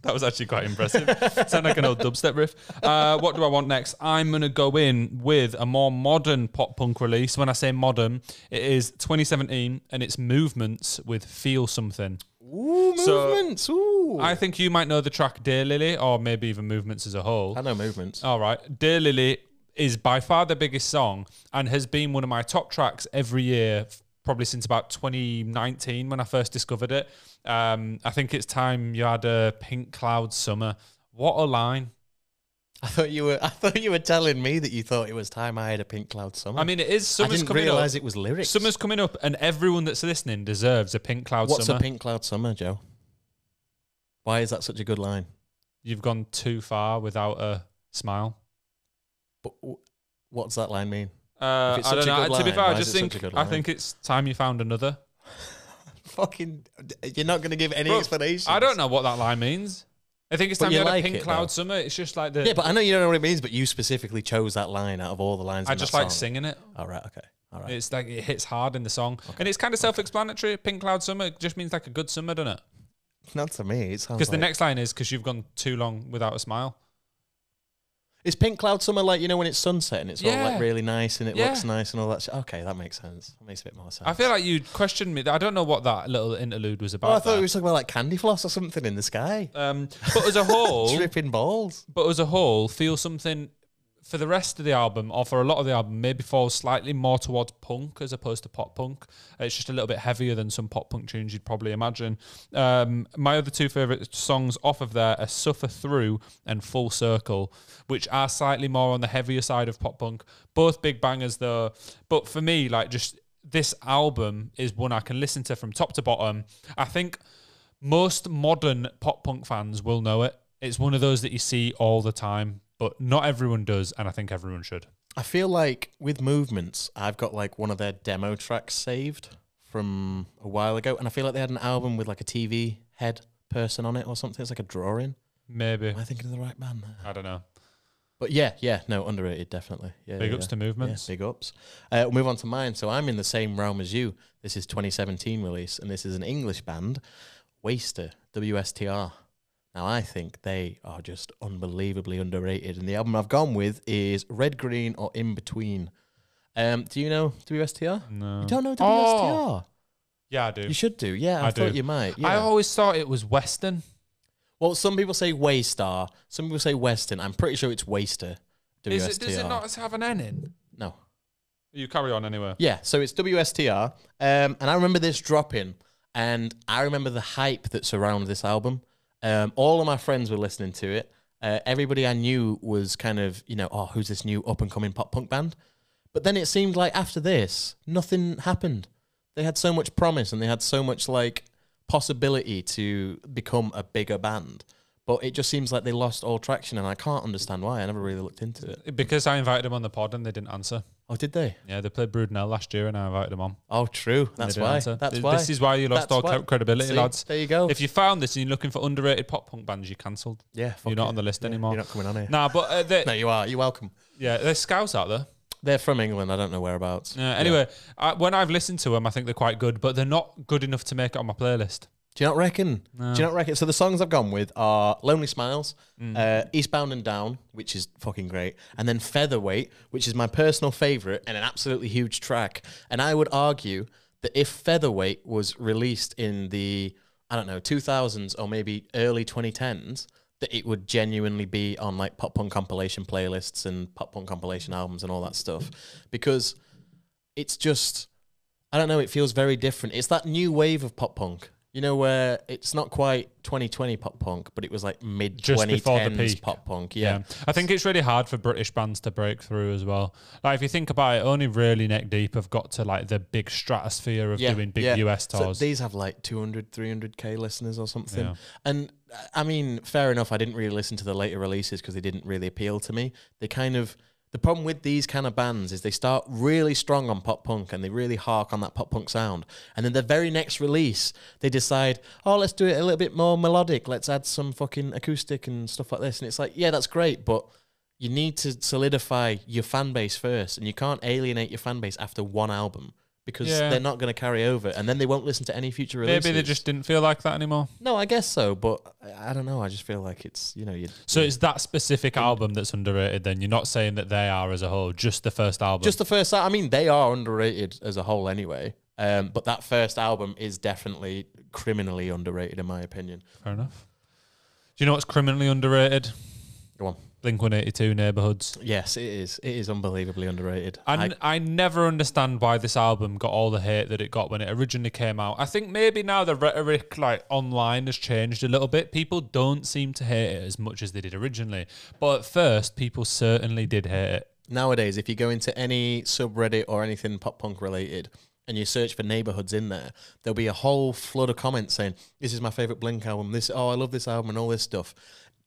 That was actually quite impressive. Sound like an old dubstep riff. What do I want next? I'm going to go in with a more modern pop punk release. When I say modern, it is 2017 and it's Movements with Feel Something. Ooh, Movements. Ooh. I think you might know the track Dear Lily, or maybe even Movements as a whole. I know Movements. All right. Dear Lily is by far the biggest song and has been one of my top tracks every year, probably since about 2019 when I first discovered it. I think it's time you had a Pink Cloud Summer. What a line. I thought you were telling me that you thought it was time I had a Pink Cloud Summer. I mean, it is. Summer's I didn't coming realise up. it was lyrics. Summer's coming up, and everyone that's listening deserves a Pink Cloud What's Summer. a Pink Cloud Summer, Joe? Why is that such a good line? You've gone too far without a smile. But what's that line mean? I it's don't such a know. good To be line, fair, why I is just it think such a good I line? think it's time you found another. Fucking, you're not going to give any Bro, explanation. I don't know what that line means. I think it's But time you you had like a Pink it, Cloud though. Summer. It's just like the. Yeah, but I know you don't know what it means, but you specifically chose that line out of all the lines I in just that like song. singing it. All right, okay. All right. It's like it hits hard in the song, and it's kind of self-explanatory. Pink Cloud Summer just means like a good summer, doesn't it? Not to me. It sounds Because like... the next line is because you've gone too long without a smile. Is Pink Cloud Summer like, you know, when it's sunset and it's all Yeah. like really nice and it Yeah. looks nice and all that shit? Okay, that makes sense. That makes a bit more sense. I feel like you questioned me. I don't know what that little interlude was about. Oh, I thought there. we were talking about like candy floss or something in the sky. But as a whole, Tripping balls. Feel Something for the rest of the album, or for a lot of the album, maybe falls slightly more towards punk as opposed to pop punk. It's just a little bit heavier than some pop punk tunes you'd probably imagine. My other two favourite songs off of there are Suffer Through and Full Circle, which are slightly more on the heavier side of pop punk. Both big bangers though. But for me, like, just this album is one I can listen to from top to bottom. I think most modern pop punk fans will know it. It's one of those that you see all the time, but not everyone does, and I think everyone should. I feel like with Movements, I've got like one of their demo tracks saved from a while ago, and I feel like they had an album with like a TV head person on it or something. It's like a drawing. Maybe. Am I thinking of the right band? I don't know. But yeah, no, underrated, definitely. Yeah, Big yeah, ups yeah. to Movements. Yeah, big ups. We'll move on to mine. So I'm in the same realm as you. This is 2017 release, and this is an English band, Waster, WSTR. Now, I think they are just unbelievably underrated, and the album I've gone with is Red, Green, or In Between. Do you know WSTR? No. You don't know WSTR? Oh. Yeah, I do. You should do. Yeah, I thought do. you might. I Yeah. always thought it was Western. Well, some people say Waystar, some people say Western. I'm pretty sure it's Waster, WSTR. Does it not have an N in? No. You carry on anyway. Yeah, so it's WSTR, and I remember this dropping, and I remember the hype that surrounded this album. All of my friends were listening to it. Everybody I knew was kind of, you know, oh, who's this new up-and-coming pop-punk band? But then it seemed like after this, nothing happened. They had so much promise, and they had so much, like, possibility to become a bigger band. but it just seems like they lost all traction, and I can't understand why. I never really looked into it. Because I invited them on the pod and they didn't answer. Oh, did they? Yeah, they played Broodnell last year and I invited them on. Oh, true. That's why. This is why you lost all credibility, See, lads. there you go. If you found this and you're looking for underrated pop punk bands, you're cancelled. Yeah, you're not on the list anymore. You're not coming on here. Nah, but no, you are. You're welcome. Yeah, there's Scouts out there. They're from England. I don't know whereabouts. Anyway, when I've listened to them, I think they're quite good, but they're not good enough to make it on my playlist. Do you not reckon? No. Do you not reckon? So the songs I've gone with are Lonely Smiles, Eastbound and Down, which is fucking great, and then Featherweight, which is my personal favourite and an absolutely huge track. And I would argue that if Featherweight was released in the, I don't know, 2000s or maybe early 2010s, that it would genuinely be on like pop punk compilation playlists and pop punk compilation albums and all that stuff. Because it's just, I don't know, it feels very different. It's that new wave of pop punk. You know, where it's not quite 2020 pop punk, but it was like mid-2010s pop punk. Yeah. I think it's really hard for British bands to break through as well. Like, if you think about it, only really Neck Deep have got to like the big stratosphere of doing big US tours. So these have like 200, 300k listeners or something. Yeah. And I mean, fair enough, I didn't really listen to the later releases because they didn't really appeal to me. They kind of... The problem with these kind of bands is they start really strong on pop punk and they really hark on that pop punk sound. And then the very next release, they decide, oh, let's do it a little bit more melodic. Let's add some fucking acoustic and stuff like this. And it's like, yeah, that's great, but you need to solidify your fan base first. And you can't alienate your fan base after one album because they're not going to carry over. And then they won't listen to any future releases. Maybe they just didn't feel like that anymore. No, I guess so. But I don't know. I just feel like it's, you know... So it's that specific album that's underrated then? You're not saying that they are as a whole, just the first album? Just the first album. I mean, they are underrated as a whole anyway. But that first album is definitely criminally underrated in my opinion. Fair enough. Do you know what's criminally underrated? Go on. Blink-182 Neighbourhoods. Yes, it is. It is unbelievably underrated. I never understand why this album got all the hate that it got when it originally came out. I think maybe now the rhetoric like online has changed a little bit. People don't seem to hate it as much as they did originally. But at first, people certainly did hate it. Nowadays, if you go into any subreddit or anything pop punk related and you search for Neighbourhoods in there, there'll be a whole flood of comments saying, this is my favourite Blink album. I love this album and all this stuff.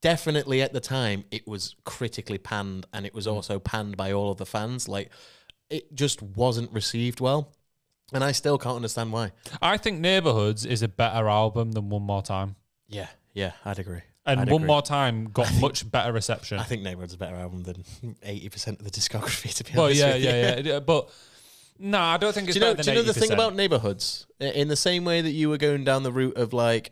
Definitely at the time, it was critically panned, and it was also panned by all of the fans. Like, it just wasn't received well, and I still can't understand why. I think Neighbourhoods is a better album than One More Time. Yeah, I'd agree. And One More Time got much better reception. I think Neighbourhoods is a better album than 80% of the discography, to be honest. Well, yeah. But no, I don't think it's better than 80%. Do you know the thing about Neighbourhoods? In the same way that you were going down the route of like,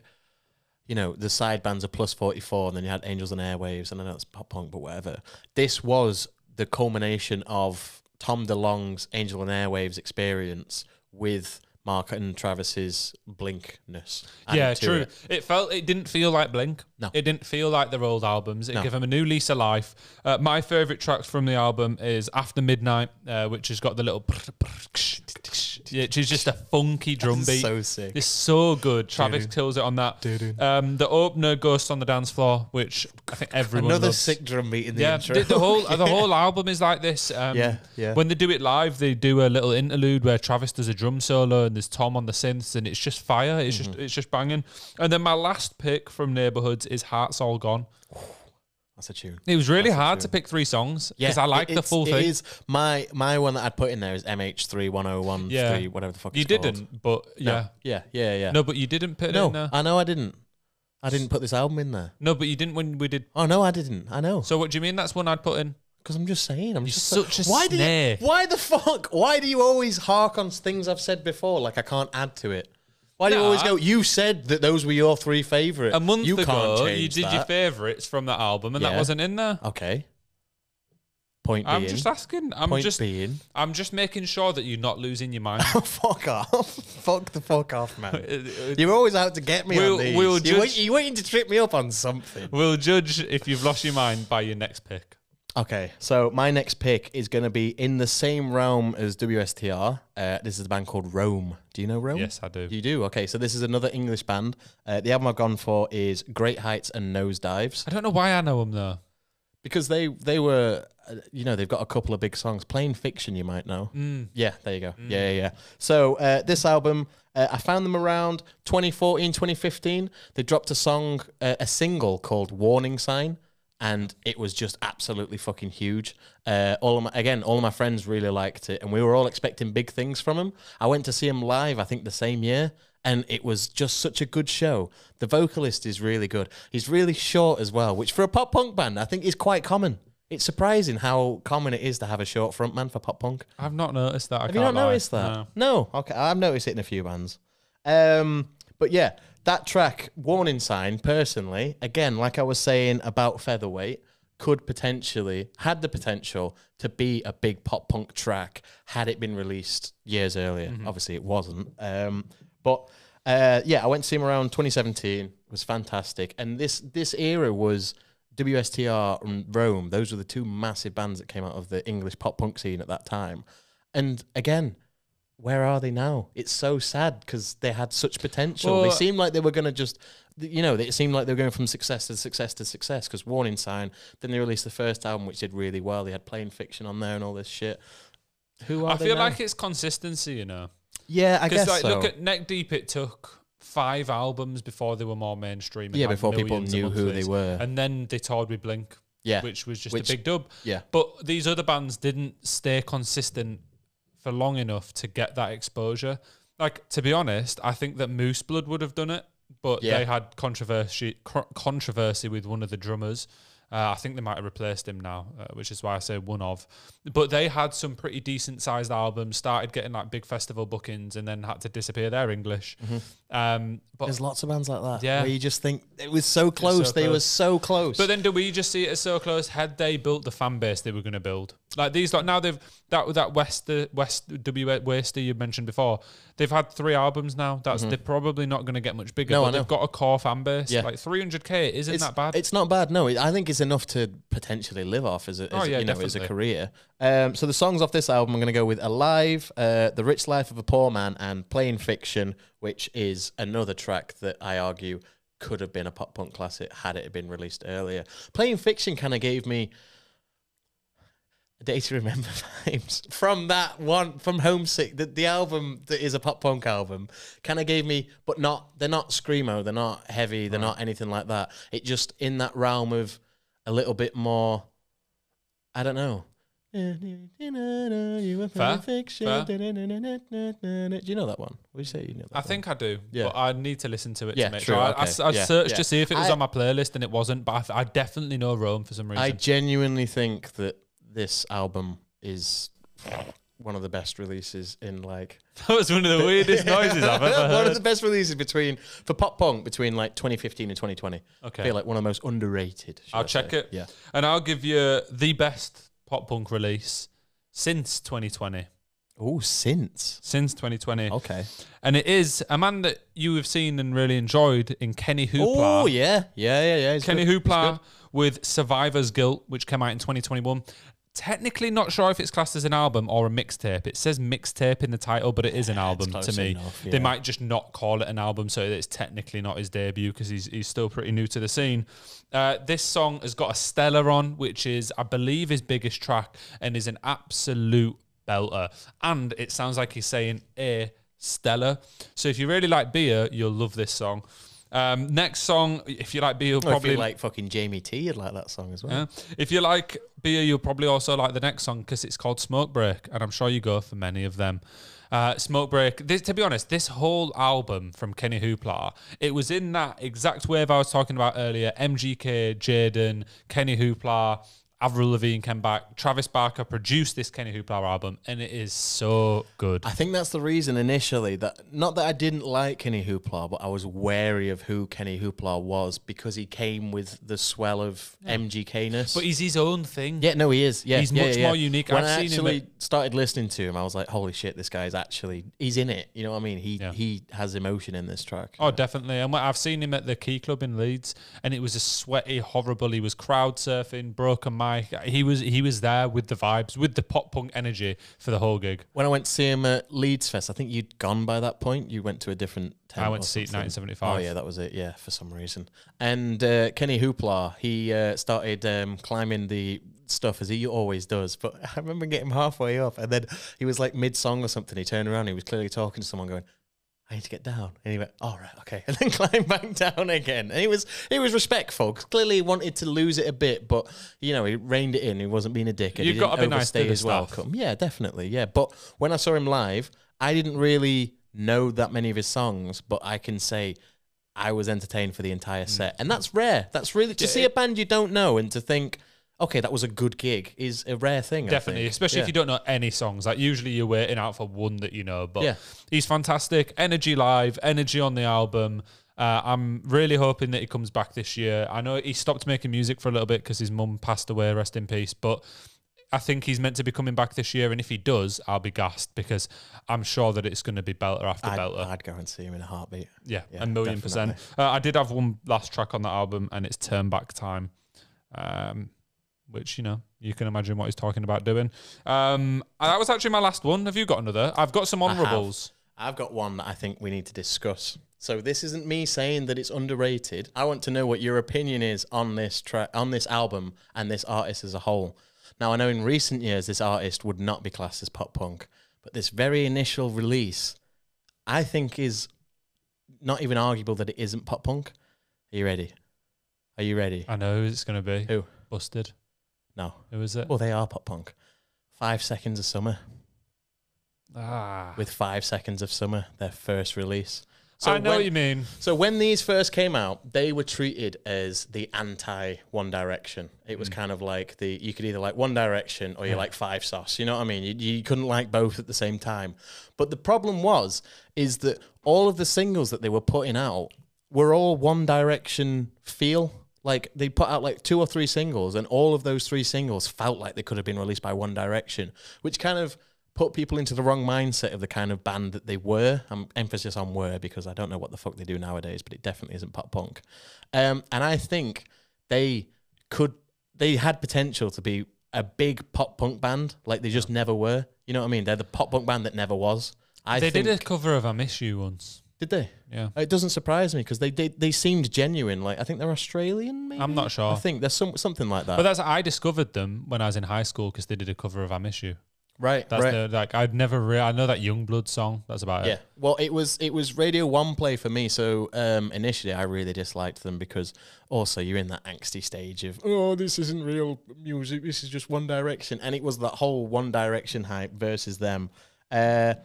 you know, the side bands of Plus 44, and then you had Angels and Airwaves, and I know it's pop punk, but whatever. This was the culmination of Tom DeLonge's Angel and Airwaves experience with Mark and Travis's Blinkness. Yeah, true. It didn't feel like Blink. No. It didn't feel like their old albums. It gave them a new lease of life. My favourite tracks from the album is After Midnight, which has got the little... which is just a funky drum beat. So sick. It's so good. Travis kills it on that. The opener, Ghost on the Dance Floor, which I think everyone Another loves. Sick drum beat in the intro. The whole album is like this. When they do it live, they do a little interlude where Travis does a drum solo and there's Tom on the synths, and it's just fire. It's just banging. And then my last pick from Neighbourhoods is Hearts All Gone. That's a tune. It was really hard to pick 3 songs because I like the full thing. It is my one that I'd put in there is MH31013, whatever the fuck you it's called. didn't, but yeah. No, but you didn't put it in there. I know I didn't. I didn't put this album in there. No, but you didn't when we did. Oh no, I didn't. I know. So what do you mean? That's one I'd put in. Because I'm just saying. You're such a snare. Why the fuck? Why do you always hark on things I've said before? Like I can't add to it. Why do you always go, you said that those were your 3 favourite. A month ago, you did your favourites from that album and that wasn't in there. Okay. Point being. I'm just asking. I'm just making sure that you're not losing your mind. Fuck off. Fuck the fuck off, man. You're always out to get me on these. You're waiting to trip me up on something. We'll judge if you've lost your mind by your next pick. Okay, so my next pick is going to be in the same realm as WSTR. This is a band called Rome. Do you know Rome? Yes, I do. You do? Okay, so this is another English band. The album I've gone for is Great Heights and Nosedives. I don't know why I know them, though. because they were, you know, they've got a couple of big songs. Plain Fiction, you might know. Yeah, there you go. Yeah. So this album, I found them around 2014, 2015. They dropped a song, a single called Warning Sign, and it was just absolutely fucking huge. All of my friends really liked it, and we were all expecting big things from them. I went to see them live, I think the same year, and it was just such a good show. The vocalist is really good. He's really short as well, which for a pop punk band, I think is quite common. It's surprising how common it is to have a short frontman for pop punk. I've not noticed that. Have you not noticed that? No. Okay, I've noticed it in a few bands. But yeah, that track, Warning Sign, personally, again, like I was saying about Featherweight, had the potential to be a big pop punk track had it been released years earlier. Obviously, it wasn't. But I went to see him around 2017. It was fantastic. And this era was WSTR and Rome. Those were the two massive bands that came out of the English pop punk scene at that time. And again, where are they now? It's so sad because they had such potential. Well, they seemed like they were going to just, it seemed like they were going from success to success to success because Warning Sign, then they released the first album, which did really well. They had Plain Fiction on there and all this shit. Who are they now? I feel like it's consistency, you know? Yeah, I guess so. Look at Neck Deep, it took 5 albums before they were more mainstream. Yeah, before people knew who they were. And then they toured with Blink, which was just a big dub. Yeah. But these other bands didn't stay consistent for long enough to get that exposure. Like, to be honest, I think that Moose Blood would have done it, but they had controversy with one of the drummers. I think they might have replaced him now, which is why I say one of. But they had some pretty decent-sized albums, started getting like big festival bookings, and then had to disappear their English. But there's lots of bands like that. Yeah, where you just think it was so close. They were so close. But then, do we just see it as so close? Had they built the fan base they were going to build? Like these, like now they've that West you mentioned before. They've had 3 albums now. They're probably not going to get much bigger. But they've got a core fan base. Yeah. Like 300K isn't that bad. It's not bad. No, I think it's enough to potentially live off as a career. So the songs off this album, I'm going to go with Alive, The Rich Life of a Poor Man, and Plain Fiction, which is another track that I argue could have been a pop punk classic had it been released earlier. Plain Fiction kind of gave me A Day to Remember vibes from that one, from Homesick, the album that is a pop punk album, kind of gave me, but they're not screamo, they're not heavy, they're not anything like that. It just in that realm of a little bit more, I don't know. Fair. Do you know that one? What do you say? You know that I think I do, but I need to listen to it to make true, sure. okay. I searched to see if it was on my playlist, and it wasn't, but I definitely know Rome for some reason. I genuinely think that this album is one of the best releases in like... That was one of the weirdest noises I've ever heard. One of the best releases for pop punk between like 2015 and 2020. Okay. I feel like one of the most underrated. I'll check it. Yeah. And I'll give you the best pop punk release since 2020. Oh, since 2020. Okay. And it is a man that you have seen and really enjoyed in Kenny Hoopla. Oh, yeah. Kenny Hoopla with Survivor's Guilt, which came out in 2021. Technically not sure if it's classed as an album or a mixtape. It says mixtape in the title, but it is an album to me. Enough, They might just not call it an album, so it's technically not his debut because he's still pretty new to the scene. This song has got a Stellar on, which is, I believe, his biggest track and is an absolute belter. And it sounds like he's saying a Stellar. So if you really like beer, you'll love this song. Next song, if you like beer, you'll probably... If you like fucking Jamie T, you'd like that song as well. Yeah. If you like beer, you'll probably also like the next song because it's called Smoke Break, and I'm sure you go for many of them. Smoke Break, to be honest, this whole album from Kenny Hoopla, it was in that exact wave I was talking about earlier. MGK, Jaden, Kenny Hoopla, Avril Lavigne came back. Travis Barker produced this Kenny Hoopla album, and it is so good. I think that's the reason initially that, not that I didn't like Kenny Hoopla, but I was wary of who Kenny Hoopla was because he came with the swell of MGK-ness. But he's his own thing. Yeah, no, he is. Yeah, he's much more unique. When I actually started listening to him, I was like, holy shit, this guy's actually, he's in it. You know what I mean? He has emotion in this track. Oh, definitely. And I've seen him at the Key Club in Leeds, and it was a sweaty, horrible. He was crowd surfing, Broken Mind mic. He was there with the vibes, with the pop punk energy for the whole gig. When I went to see him at Leeds Fest, I think you'd gone by that point. You went to a different tent. I went to see 1975. Oh yeah, that was it. Yeah, for some reason. And Kenny Hoopla, he started climbing the stuff as he always does. But I remember getting him halfway up, and then he was like mid-song or something. He turned around, he was clearly talking to someone, going, I need to get down. And he went, all right, okay. And then climbed back down again. And he was respectful. Clearly he wanted to lose it a bit, but, he reined it in. He wasn't being a dick. And You've got to be nice to the his staff. welcome. Yeah, definitely, yeah. But when I saw him live, I didn't really know that many of his songs, but I can say I was entertained for the entire set. And that's rare. That's really, to see a band you don't know and to think, okay, that was a good gig is a rare thing. Definitely, especially if you don't know any songs. Like usually you're waiting out for one that you know. But he's fantastic. Energy live, energy on the album. I'm really hoping that he comes back this year. I know he stopped making music for a little bit because his mum passed away, rest in peace. But I think he's meant to be coming back this year. And if he does, I'll be gassed because I'm sure that it's going to be belter after belter. I'd go and see him in a heartbeat. Yeah, 1,000,000%. I did have one last track on that album and it's Turn Back Time. Which, you can imagine what he's talking about doing. That was actually my last one. Have you got another? I've got some honourables. I've got one that I think we need to discuss. So this isn't me saying that it's underrated. I want to know what your opinion is on this on this album and this artist as a whole. Now, I know in recent years this artist would not be classed as pop punk, but this very initial release, I think is not even arguable that it isn't pop punk. Are you ready? Are you ready? I know who it's going to be. Who? Busted. No. Who is it? Well, they are pop punk. 5 Seconds of Summer. With 5 Seconds of Summer, their first release. So I know what you mean. So when these first came out, they were treated as the anti-One Direction. It was kind of like you could either like One Direction or you like Five Sauce. You know what I mean? You couldn't like both at the same time. But the problem is that all of the singles that they were putting out were all One Direction feel. Like, they put out like 2 or 3 singles, and all of those 3 singles felt like they could have been released by One Direction, which kind of put people into the wrong mindset of the kind of band that they were. Emphasis on were, because I don't know what the fuck they do nowadays, but it definitely isn't pop punk. And I think they had potential to be a big pop punk band, like they just never were. You know what I mean? They're the pop punk band that never was. They did a cover of I Miss You once. Did they? Yeah. It doesn't surprise me because they seemed genuine. Like, I think they're Australian, maybe? I'm not sure. I think there's something like that. But I discovered them when I was in high school because they did a cover of I Miss You. Right, That's I know that Youngblood song. That's about it. Yeah. Well, it was Radio 1 play for me. So initially I really disliked them because also you're in that angsty stage of, oh, this isn't real music. This is just One Direction. And it was that whole One Direction hype versus them. And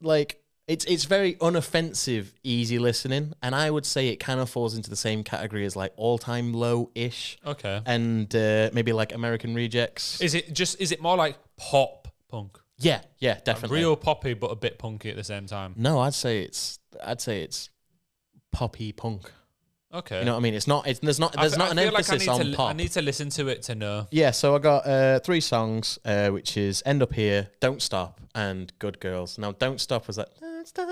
like, it's very unoffensive, easy listening, and I would say it kind of falls into the same category as like All Time Low-ish. Okay. And maybe like American Rejects. Is it more like pop punk? Yeah, definitely. Like real poppy, but a bit punky at the same time. No, I'd say it's poppy punk. Okay. You know what I mean? There's not an emphasis on pop. I need to listen to it to know. Yeah, so I got 3 songs, which is End Up Here, Don't Stop, and Good Girls. Now, Don't Stop was like, Don't Stop.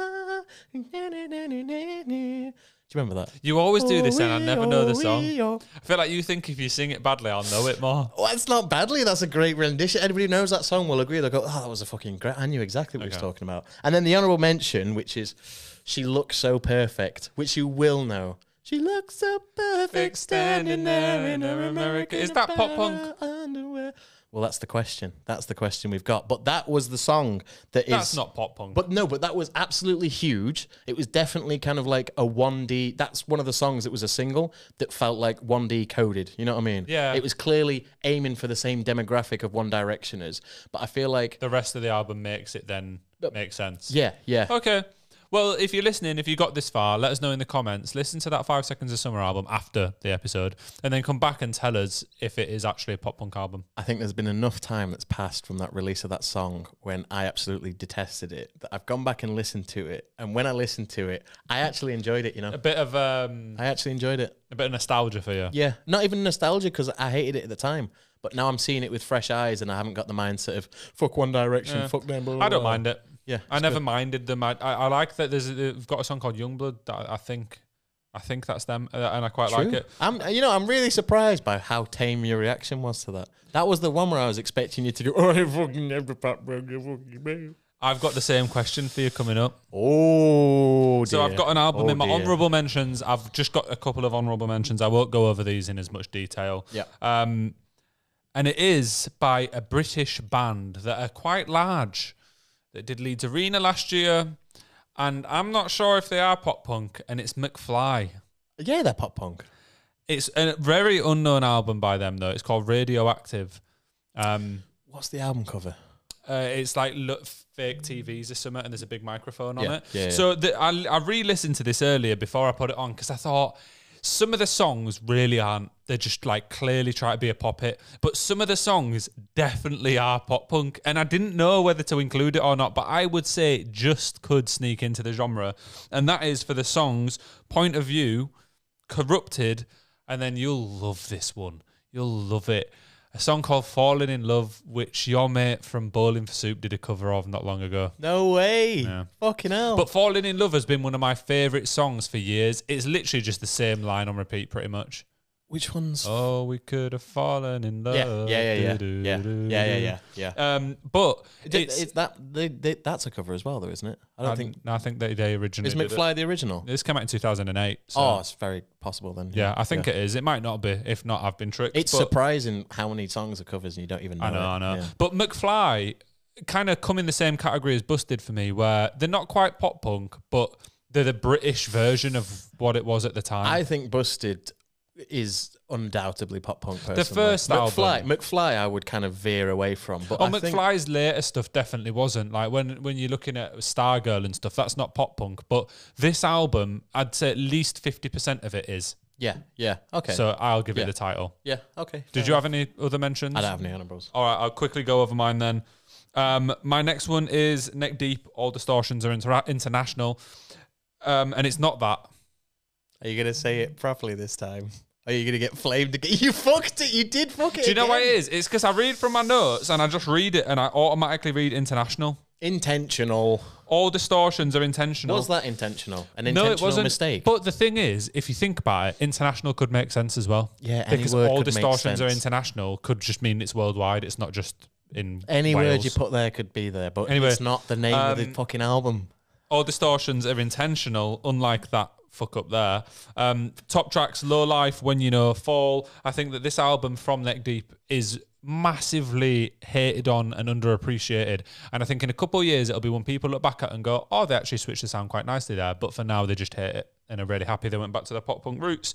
Do you remember that? You always do this, and I never know the song. I feel like you think if you sing it badly, I'll know it more. Well, it's not badly. That's a great rendition. Anybody who knows that song will agree. They'll go, oh, that was a fucking great. I knew exactly what he was talking about. And then the honourable mention, which is She Looks So Perfect, which you will know. She looks so perfect standing there in her American Is that pop punk? Underwear. Well, that's the question. That's the question we've got. But that was the song That's not pop punk. But that was absolutely huge. It was definitely kind of like a 1D. That's one of the songs that was a single that felt like 1D coded. You know what I mean? Yeah. It was clearly aiming for the same demographic of One Directioners. But I feel like the rest of the album makes it then make sense. Yeah. Okay. Well, if you're listening, if you got this far, let us know in the comments. Listen to that 5 Seconds of Summer album after the episode, and then come back and tell us if it is actually a pop punk album. I think there's been enough time that's passed from that release of that song when I absolutely detested it that I've gone back and listened to it. And when I listened to it, I actually enjoyed it, you know. A bit of I actually enjoyed it. A bit of nostalgia for you. Yeah. Not even nostalgia because I hated it at the time. But now I'm seeing it with fresh eyes and I haven't got the mindset of fuck One Direction, fuck them. Blah, blah, I don't mind it. Yeah, I never minded them. I like that they've got a song called Youngblood that I think I think that's them, and I quite like it. I'm really surprised by how tame your reaction was to that. That was the one where I was expecting you to go, oh, I fucking never pop fucking. I've got the same question for you coming up. Oh, dear. So I've got an album in my honourable mentions. I've just got a couple of honourable mentions. I won't go over these in as much detail. Yeah. And it is by a British band that are quite large. That did Leeds Arena last year. And I'm not sure if they are pop punk. And it's McFly. Yeah, they're pop punk. It's a very unknown album by them, though. It's called Radioactive. What's the album cover? It's like fake TVs or something, and there's a big microphone on it. Yeah. So I re-listened to this earlier before I put it on because I thought some of the songs really aren't. They're just like clearly try to be a pop hit, but some of the songs definitely are pop punk, and I didn't know whether to include it or not. But I would say it just could sneak into the genre, and that is for the songs Point of View, Corrupted, and then you'll love this one. You'll love it. A song called Falling in Love, which your mate from Bowling for Soup did a cover of not long ago. No way. Yeah. Fucking hell. But Falling in Love has been one of my favourite songs for years. It's literally just the same line on repeat pretty much. Which one's? Oh, we could have fallen in love. Yeah. But it's that's a cover as well, though, isn't it? I think they originally is McFly the original. This came out in 2008. So. Oh, it's very possible then. Yeah, I think it is. It might not be. If not, I've been tricked. It's surprising how many songs are covers and you don't even know. I know. Yeah. But McFly kind of come in the same category as Busted for me, where they're not quite pop punk, but they're the British version of what it was at the time. I think Busted is undoubtedly pop punk. Personally. The first album, McFly, I would kind of veer away from. But McFly's later stuff definitely wasn't. Like when you're looking at Stargirl and stuff, that's not pop punk. But this album, I'd say at least 50% of it is. Yeah. Okay. So I'll give it the title. Yeah. Okay. Did you have any other mentions? I don't have any honourables. All right, I'll quickly go over mine then. My next one is Neck Deep. All Distortions Are International, and it's not that. Are you gonna say it properly this time? Are you going to get flamed again? You fucked it. You did fuck it. Do you know what it is? It's because I read from my notes and I just read it and I automatically read international. Intentional. All distortions are intentional. Was that intentional? An intentional mistake? But the thing is, if you think about it, international could make sense as well. Yeah, because all distortions are international could just mean it's worldwide. It's not just in any Wales. word you put there could be there, but anyway, it's not the name of the fucking album. All distortions are intentional, unlike that fuck up there. Top tracks, Low Life, When You Know, Fall. I think that this album from Neck Deep is massively hated on and underappreciated. And I think in a couple of years, it'll be when people look back at it and go, oh, they actually switched the sound quite nicely there. But for now, they just hate it and are really happy they went back to their pop punk roots.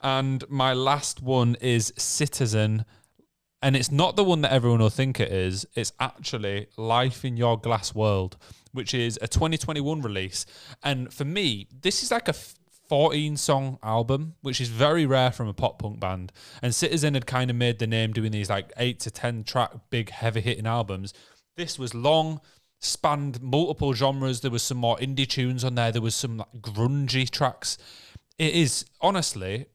And my last one is Citizen. And it's not the one that everyone will think it is. It's actually Life in Your Glass World, which is a 2021 release. And for me, this is like a 14-song album, which is very rare from a pop punk band. And Citizen had kind of made the name doing these like 8 to 10 track big heavy hitting albums. This was long, spanned multiple genres. There was some more indie tunes on there. There was some like grungy tracks. It is honestly,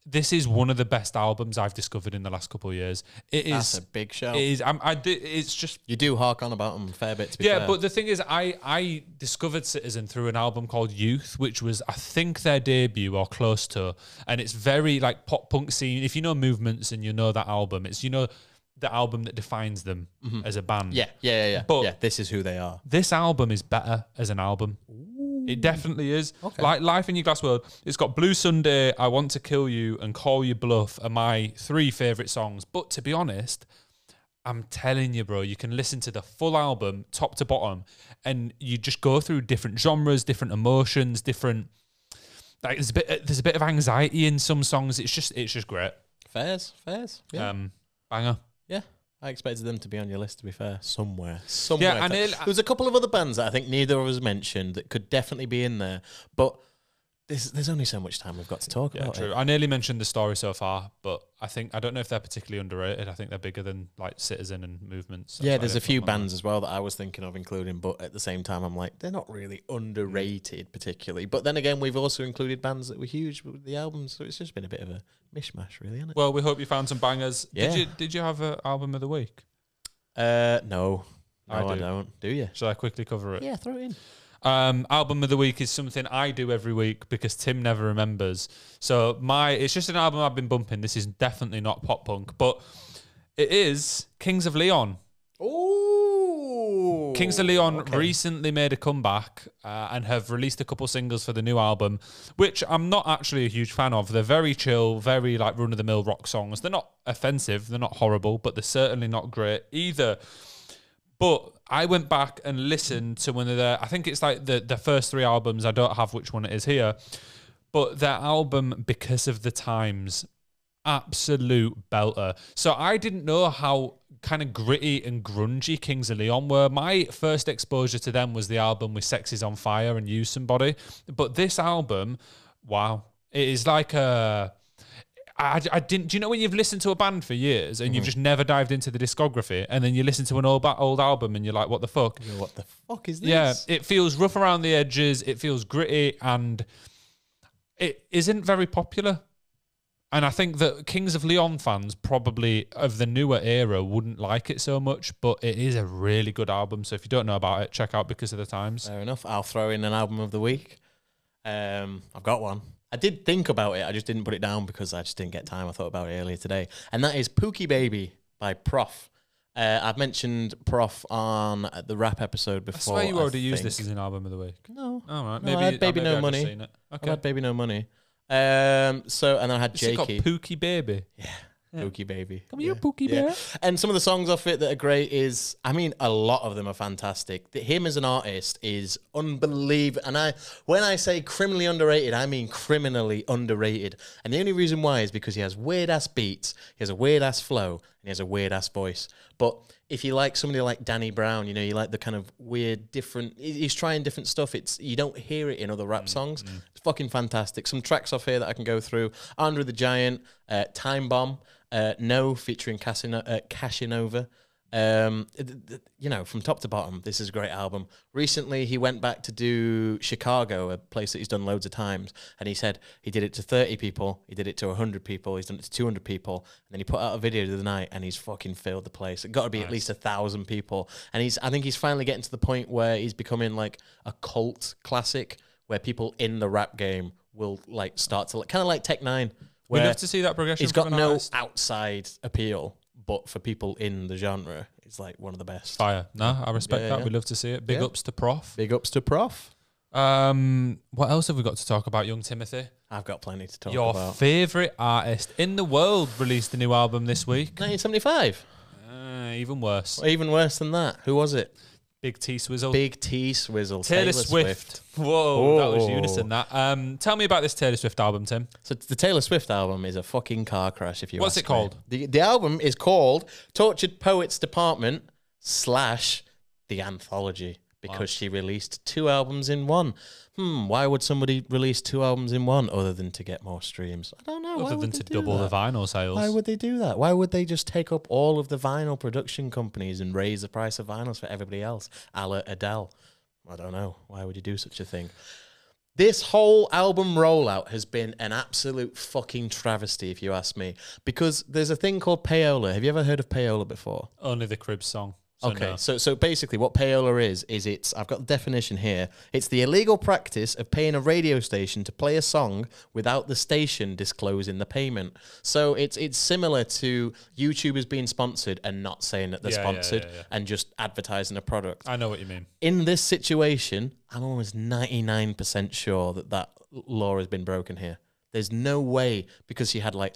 this is one of the best albums I've discovered in the last couple of years. That's a big show. It is. It's just you do hark on about them a fair bit. To be fair. But the thing is, I discovered Citizen through an album called Youth, which was I think their debut or close to, and it's very like pop punk scene. If you know Movements and you know that album, it's the album that defines them as a band. Yeah. But this is who they are. This album is better as an album. It definitely is. Okay. Like Life in Your Glass World, it's got Blue Sunday, I Want to Kill You, and Call You Bluff are my 3 favourite songs. But to be honest, I'm telling you, bro, you can listen to the full album, top to bottom, and you just go through different genres, different emotions, different. Like there's a bit of anxiety in some songs. It's just great. Fairs. Yeah. Banger. Yeah. I expected them to be on your list, to be fair. Somewhere. Yeah, and there was a couple of other bands that I think neither of us mentioned that could definitely be in there. But there's only so much time we've got to talk about. True. I nearly mentioned The Story so far, but I don't know if they're particularly underrated. I think they're bigger than like Citizen and Movements. Yeah, there's a few bands as well that I was thinking of including, but at the same time, I'm like, they're not really underrated particularly. But then again, we've also included bands that were huge with the albums, so it's just been a bit of a mishmash, really, hasn't it? Well, we hope you found some bangers. Yeah. Did you have an album of the week? No, I don't. Do you? Shall I quickly cover it? Yeah, throw it in. Album of the week is something I do every week because Tim never remembers. So it's just an album I've been bumping. This is definitely not pop punk, but it is Kings of Leon. Ooh. Kings of Leon recently made a comeback and have released a couple singles for the new album, which I'm not actually a huge fan of. They're very chill, very like run-of-the-mill rock songs. They're not offensive, they're not horrible, but they're certainly not great either. But I went back and listened to one of their, I think it's like the first 3 albums. I don't have which one it is here. But their album, Because of the Times, absolute belter. So I didn't know how kind of gritty and grungy Kings of Leon were. My first exposure to them was the album with Sex Is On Fire and Use Somebody. But this album, wow. It is like I didn't. Do you know when you've listened to a band for years and you've just never dived into the discography, and then you listen to an old album and you're like, "What the fuck? What the fuck is this?" Yeah, it feels rough around the edges. It feels gritty, and it isn't very popular. And I think that Kings of Leon fans probably of the newer era wouldn't like it so much, but it is a really good album. So if you don't know about it, check out Because of the Times. Fair enough. I'll throw in an album of the week. I've got one. I did think about it. I just didn't put it down because I just didn't get time. I thought about it earlier today. And that is Pookie Baby by Prof. I've mentioned Prof on the rap episode before. I swear you already used this as an album of the week. No. All right. No, I had Baby No Money. Okay. I had Baby No Money. And then I had It's called Jakey. Pookie Baby. Yeah. Pookie Baby. Come here, Pookie Bear. And some of the songs off it that are great is, I mean, a lot of them are fantastic. Him as an artist is unbelievable. And when I say criminally underrated, I mean criminally underrated. And the only reason why is because he has weird ass beats, he has a weird ass flow, and he has a weird ass voice. But if you like somebody like Danny Brown, you like the kind of weird, different, he's trying different stuff. You don't hear it in other rap songs. It's fucking fantastic. Some tracks off here that I can go through. Andre the Giant, Time Bomb, No featuring Cashinova. From top to bottom, this is a great album. Recently, he went back to do Chicago, a place that he's done loads of times, and he said he did it to 30 people, he did it to 100 people, he's done it to 200 people, and then he put out a video the other night, and he's fucking filled the place. It's got to be at least 1,000 people, and I think he's finally getting to the point where he's becoming like a cult classic, where people in the rap game will like start to kind of like Tech Nine. We'd love to see that progression. He's got from an no artist. outside appeal, but for people in the genre, it's like one of the best. Fire. No, I respect that. Yeah. We'd love to see it. Big ups to Prof. Big ups to Prof. What else have we got to talk about, young Timothy? I've got plenty to talk Your about. favourite artist in the world released a new album this week. 1975. Even worse. Or even worse than that. Who was it? Big T Swizzle. Big T Swizzle. Taylor Swift. Whoa, that was unison, that. Tell me about this Taylor Swift album, Tim. So the Taylor Swift album is a fucking car crash, if you What's ask it called? me. The album is called Tortured Poets Department / The Anthology, because she released 2 albums in one. Why would somebody release 2 albums in one other than to get more streams? I don't know. Other than to double the vinyl sales. Why would they do that? Why would they just take up all of the vinyl production companies and raise the price of vinyls for everybody else? A la Adele. I don't know. Why would you do such a thing? This whole album rollout has been an absolute fucking travesty, if you ask me. Because there's a thing called payola. Have you ever heard of payola before? Only the Cribs song. So Okay, no. so basically what payola is it's, I've got the definition here, it's the illegal practice of paying a radio station to play a song without the station disclosing the payment. So it's similar to YouTubers being sponsored and not saying that they're sponsored and just advertising a product. I know what you mean. In this situation, I'm almost 99% sure that law has been broken here. There's no way, because she had like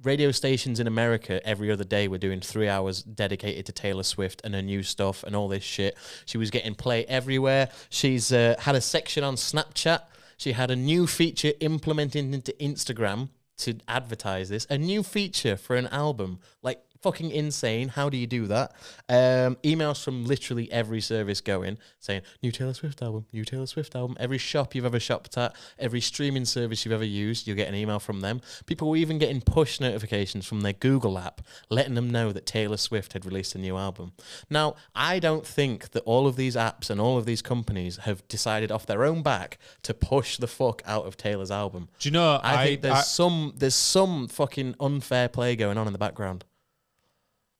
radio stations in America every other day were doing 3 hours dedicated to Taylor Swift and her new stuff and all this shit. She was getting play everywhere. She's had a section on Snapchat. She had a new feature implemented into Instagram to advertise this. A new feature for an album. Like, fucking insane. How do you do that? Emails from literally every service going, saying, new Taylor Swift album, new Taylor Swift album. Every shop you've ever shopped at, every streaming service you've ever used, you'll get an email from them. People were even getting push notifications from their Google app, letting them know that Taylor Swift had released a new album. Now, I don't think that all of these apps and all of these companies have decided off their own back to push the fuck out of Taylor's album. Do you know, I think there's some fucking unfair play going on in the background.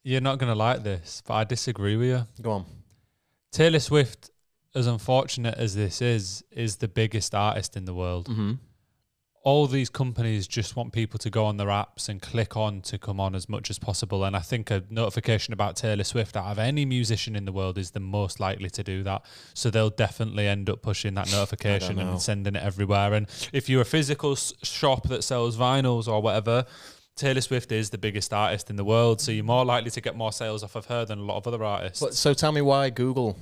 You're not going to like this, but I disagree with you. Go on. Taylor Swift as unfortunate as this is the biggest artist in the world. Mm-hmm. All these companies just want people to go on their apps and click on to come on as much as possible. And I think a notification about Taylor Swift out of any musician in the world is the most likely to do that. So they'll definitely end up pushing that notification and sending it everywhere. And if you're a physical shop that sells vinyls or whatever, Taylor Swift is the biggest artist in the world. So you're more likely to get more sales off of her than a lot of other artists. But so tell me why Google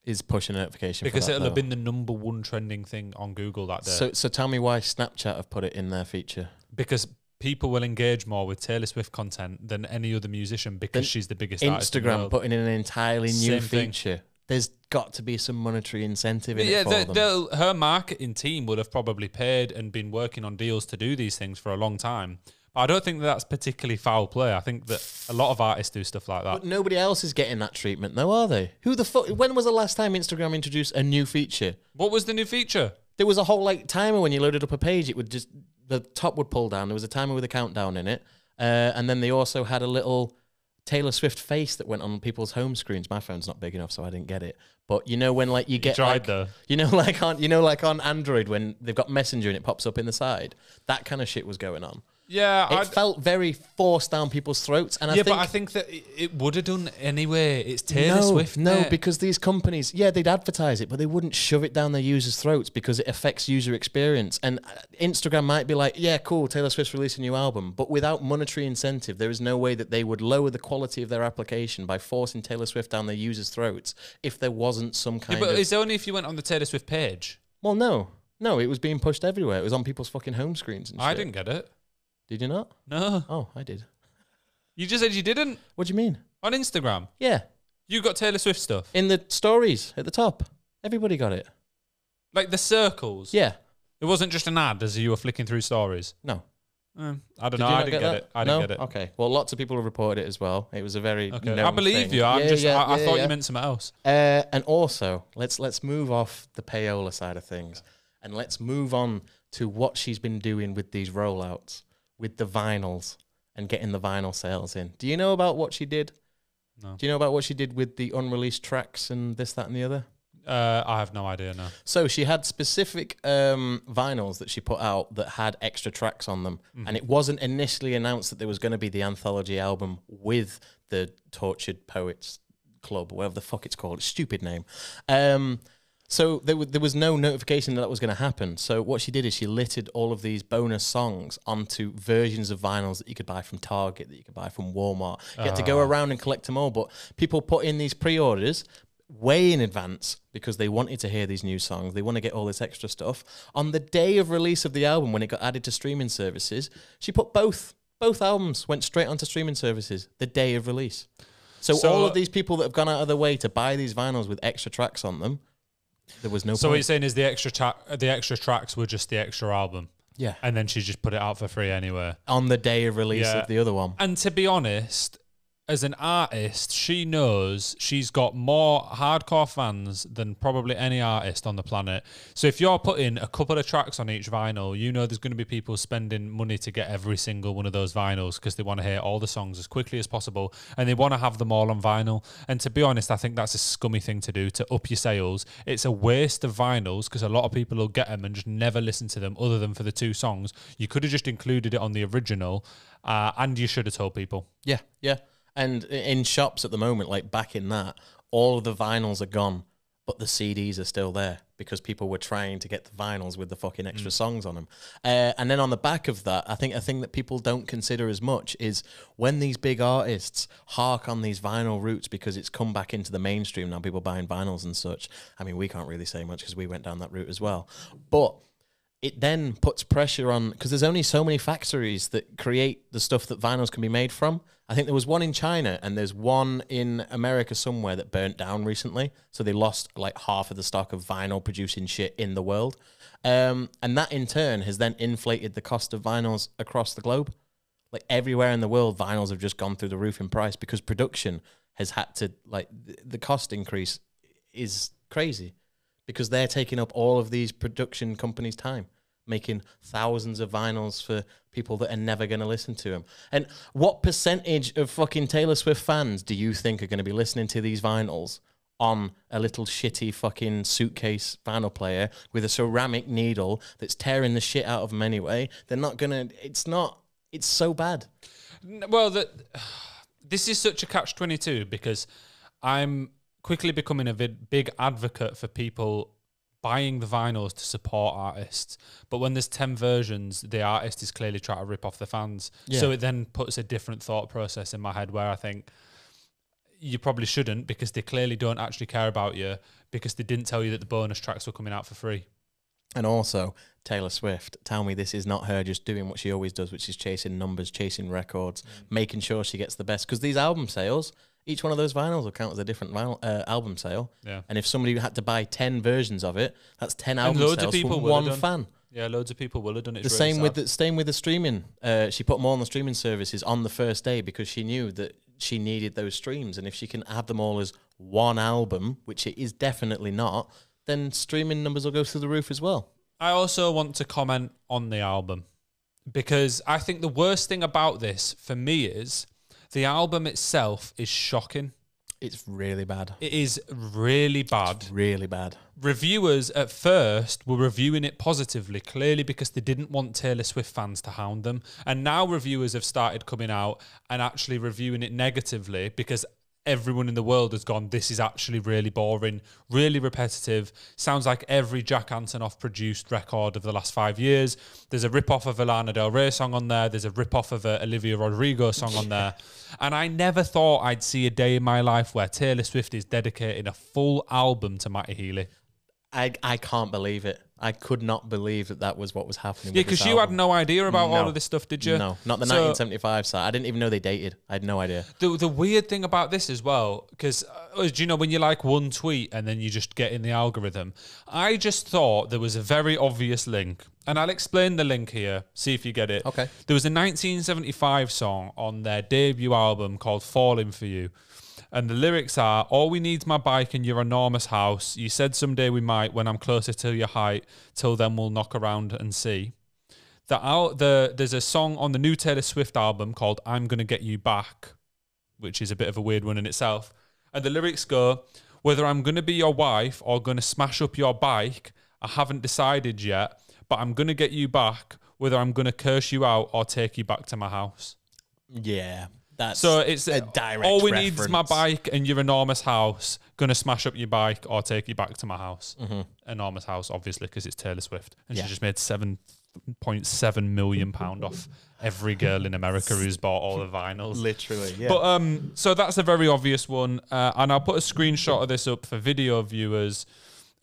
is pushing a notification because for that, it'll have though. been the number one trending thing on Google that day. So tell me why Snapchat have put it in their feature. Because people will engage more with Taylor Swift content than any other musician because she's the biggest artist in the Instagram world. putting in an entirely new Same thing. feature. There's got to be some monetary incentive in it for them. Her marketing team would have probably paid and been working on deals to do these things for a long time. I don't think that's particularly foul play. I think that a lot of artists do stuff like that. But nobody else is getting that treatment, though, are they? Who the fuck? When was the last time Instagram introduced a new feature? What was the new feature? There was a whole timer when you loaded up a page. It would just the top would pull down. There was a timer with a countdown in it, and then they also had a little Taylor Swift face that went on people's home screens. My phone's not big enough, so I didn't get it. But you know when you get though. like on Android when they've got Messenger and it pops up in the side, that kind of shit was going on. Yeah, it felt very forced down people's throats, and but I think that it would have done anyway. It's Taylor Swift. No, because these companies, they'd advertise it, but they wouldn't shove it down their users' throats because it affects user experience. And Instagram might be like, yeah, cool, Taylor Swift's released a new album, but without monetary incentive, there is no way that they would lower the quality of their application by forcing Taylor Swift down their users' throats if there wasn't some kind of... But it's only if you went on the Taylor Swift page. Well, no, it was being pushed everywhere. It was on people's fucking home screens and shit. I didn't get it. Did you not? No. Oh, I did. You just said you didn't? What do you mean? On Instagram? Yeah. You got Taylor Swift stuff? In the stories at the top. Everybody got it. Like the circles? Yeah. It wasn't just an ad as you were flicking through stories? No. I don't know. I didn't get it. I didn't get it. Okay. Well, lots of people have reported it as well. It was a very known I believe thing. you. I thought you meant something else. And also, let's move off the payola side of things and let's move on to what she's been doing with these rollouts, with the vinyls and getting the vinyl sales in. Do you know about what she did? No. Do you know about what she did with the unreleased tracks and this, that, and the other? I have no idea, no. So she had specific vinyls that she put out that had extra tracks on them. Mm-hmm. And it wasn't initially announced that there was going to be the anthology album with the Tortured Poets Club, whatever the fuck it's called. It's a stupid name. So there was no notification that was going to happen. So what she did is she littered all of these bonus songs onto versions of vinyls that you could buy from Target, that you could buy from Walmart. You had to go around and collect them all. But people put in these pre-orders way in advance because they wanted to hear these new songs. They want to get all this extra stuff. On the day of release of the album, when it got added to streaming services, she put both albums went straight onto streaming services the day of release. So all of these people that have gone out of their way to buy these vinyls with extra tracks on them, there was no So point. what you're saying is the extra tracks were just the extra album. Yeah. And then she just put it out for free anyway. On the day of release of the other one. And to be honest, as an artist, she knows she's got more hardcore fans than probably any artist on the planet. So if you're putting a couple of tracks on each vinyl, you know there's going to be people spending money to get every single one of those vinyls because they want to hear all the songs as quickly as possible and they want to have them all on vinyl. And to be honest, I think that's a scummy thing to do to up your sales. It's a waste of vinyls because a lot of people will get them and just never listen to them other than for the two songs. You could have just included it on the original and you should have told people. Yeah. And in shops at the moment, like back in that, all of the vinyls are gone, but the CDs are still there because people were trying to get the vinyls with the fucking extra songs on them. And then on the back of that, I think a thing that people don't consider as much is when these big artists hark on these vinyl roots because it's come back into the mainstream now, people buying vinyls and such. I mean, we can't really say much because we went down that route as well. But it then puts pressure on, because there's only so many factories that create the stuff that vinyls can be made from. I think there was one in China and there's one in America somewhere that burnt down recently. So they lost like half of the stock of vinyl producing shit in the world. And that in turn has then inflated the cost of vinyls across the globe. Like everywhere in the world, vinyls have just gone through the roof in price because production has had to, like, the cost increase is crazy. Because they're taking up all of these production companies' time, making thousands of vinyls for people that are never going to listen to them. And what percentage of fucking Taylor Swift fans do you think are going to be listening to these vinyls on a little shitty fucking suitcase vinyl player with a ceramic needle that's tearing the shit out of them anyway, they're not gonna. It's so bad. Well, this is such a catch-22 because I'm quickly becoming a big advocate for people buying the vinyls to support artists, but when there's 10 versions, the artist is clearly trying to rip off the fans. So it then puts a different thought process in my head where I think you probably shouldn't, because they clearly don't actually care about you, because they didn't tell you that the bonus tracks were coming out for free. And also, Taylor Swift, tell me this is not her just doing what she always does, which is chasing numbers, chasing records, making sure she gets the best. Because these album sales, each one of those vinyls will count as a different album sale. Yeah. And if somebody had to buy 10 versions of it, that's 10 album loads sales of people from will have one done. fan. Yeah, loads of people will have done it. The same with the streaming. She put more on the streaming services on the first day because she knew that she needed those streams. And if she can have them all as one album, which it is definitely not, then streaming numbers will go through the roof as well. I also want to comment on the album, because I think the worst thing about this for me is the album itself is shocking. It's really bad. It is really bad. It's really bad. Reviewers at first were reviewing it positively, clearly because they didn't want Taylor Swift fans to hound them. And now reviewers have started coming out and actually reviewing it negatively because everyone in the world has gone, this is actually really boring, really repetitive, sounds like every Jack Antonoff produced record of the last 5 years. There's a rip-off of a Lana Del Rey song on there. There's a rip-off of a Olivia Rodrigo song on there. And I never thought I'd see a day in my life where Taylor Swift is dedicating a full album to Matty Healy. I can't believe it. I could not believe that that was what was happening. Yeah, because you had no idea about all of this stuff, did you? No, not the 1975 side. I didn't even know they dated. I had no idea. The weird thing about this as well, because do you know when you like one tweet and then you just get in the algorithm? I just thought there was a very obvious link, and I'll explain the link here. See if you get it. Okay. There was a 1975 song on their debut album called "Falling for You." And the lyrics are, all we need's my bike and your enormous house. You said someday we might when I'm closer to your height. Till then we'll knock around and see. There's a song on the new Taylor Swift album called I'm Gonna Get You Back, which is a bit of a weird one in itself. And the lyrics go, whether I'm gonna be your wife or gonna smash up your bike, I haven't decided yet, but I'm gonna get you back, whether I'm gonna curse you out or take you back to my house. Yeah. So it's a direct all we reference. need is my bike and your enormous house. Gonna smash up your bike or take you back to my house. Enormous house, obviously, because it's Taylor Swift, and she just made £7.7 million off every girl in America who's bought all the vinyls. Literally, yeah. But so that's a very obvious one, and I'll put a screenshot of this up for video viewers.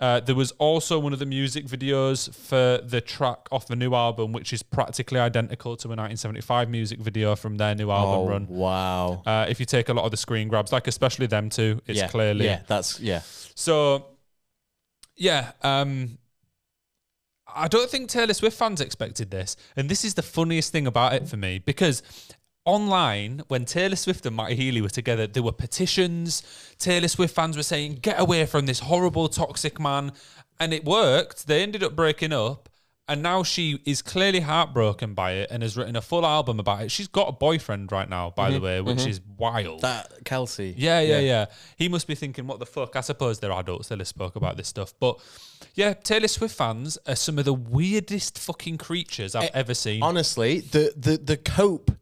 There was also one of the music videos for the track off the new album, which is practically identical to a 1975 music video from their new album run. Wow. If you take a lot of the screen grabs, like especially them two, it's clearly. Yeah, that's, yeah. So, yeah, I don't think Taylor Swift fans expected this. And this is the funniest thing about it for me, because online, when Taylor Swift and Matty Healy were together, there were petitions. Taylor Swift fans were saying, get away from this horrible, toxic man. And it worked. They ended up breaking up. And now she is clearly heartbroken by it and has written a full album about it. She's got a boyfriend right now, by the way, which is wild. That Kelsey. Yeah. He must be thinking, what the fuck? I suppose they're adults. They'll have spoke about this stuff. But yeah, Taylor Swift fans are some of the weirdest fucking creatures I've ever seen. Honestly, the cope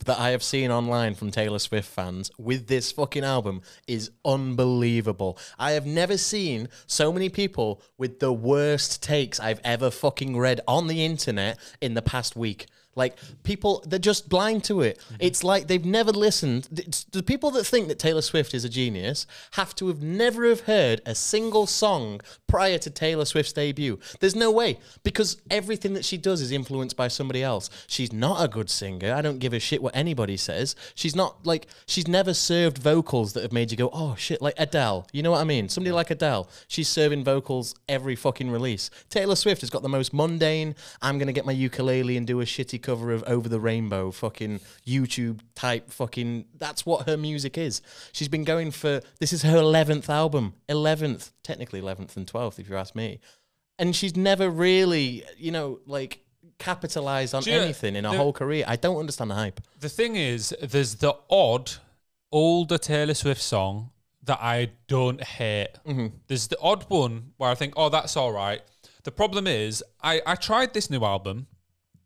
that I have seen online from Taylor Swift fans with this fucking album is unbelievable. I have never seen so many people with the worst takes I've ever fucking read on the internet in the past week. Like, people, they're just blind to it. It's like they've never listened. The people that think that Taylor Swift is a genius have to have never have heard a single song prior to Taylor Swift's debut. There's no way, because everything that she does is influenced by somebody else. She's not a good singer. I don't give a shit what anybody says. She's not, like, she's never served vocals that have made you go, oh shit, like Adele. You know what I mean? Somebody like Adele, she's serving vocals every fucking release. Taylor Swift has got the most mundane, I'm going to get my ukulele and do a shitty cover of Over the Rainbow, fucking YouTube type fucking, that's what her music is. She's been going for, this is her 11th album. 11th, technically 11th and 12th if you ask me. And she's never really, you know, like, capitalized on anything in her whole career. I don't understand the hype. The thing is, there's the odd older Taylor Swift song that I don't hate. There's the odd one where I think, oh, that's all right. The problem is, I tried this new album.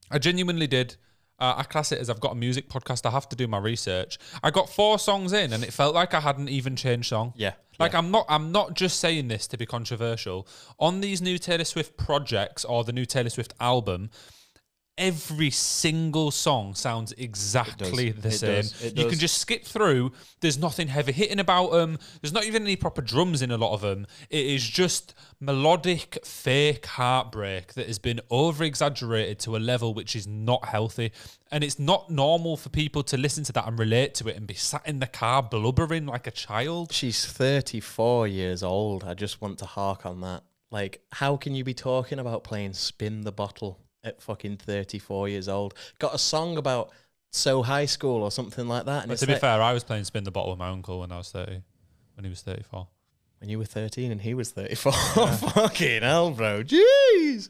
I genuinely did. I class it as I've got a music podcast. I have to do my research. I got 4 songs in, and it felt like I hadn't even changed song. Yeah. Like I'm not just saying this to be controversial. On these new Taylor Swift projects or the new Taylor Swift album, every single song sounds exactly the same. You can just skip through. There's nothing heavy hitting about them. There's not even any proper drums in a lot of them. It is just melodic, fake heartbreak that has been over-exaggerated to a level which is not healthy. And it's not normal for people to listen to that and relate to it and be sat in the car blubbering like a child. She's 34 years old. I just want to hark on that. Like, how can you be talking about playing Spin the Bottle at fucking 34 years old? Got a song about high school or something like that. And But to be fair, I was playing Spin the Bottle with my uncle when I was 30, when he was 34. When you were 13 and he was 34. Yeah. Fucking hell, bro. Jeez.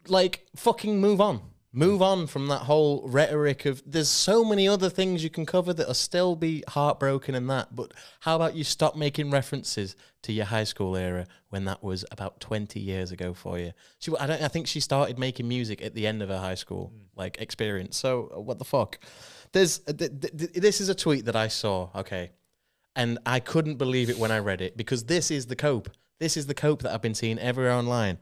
Like, fucking move on. Move on from that whole rhetoric of there's so many other things you can cover that'll still be heartbroken and that. But how about you stop making references to your high school era when that was about 20 years ago for you? I think she started making music at the end of her high school like experience. So what the fuck? This is a tweet that I saw. Okay. And I couldn't believe it when I read it because this is the cope. This is the cope that I've been seeing everywhere online.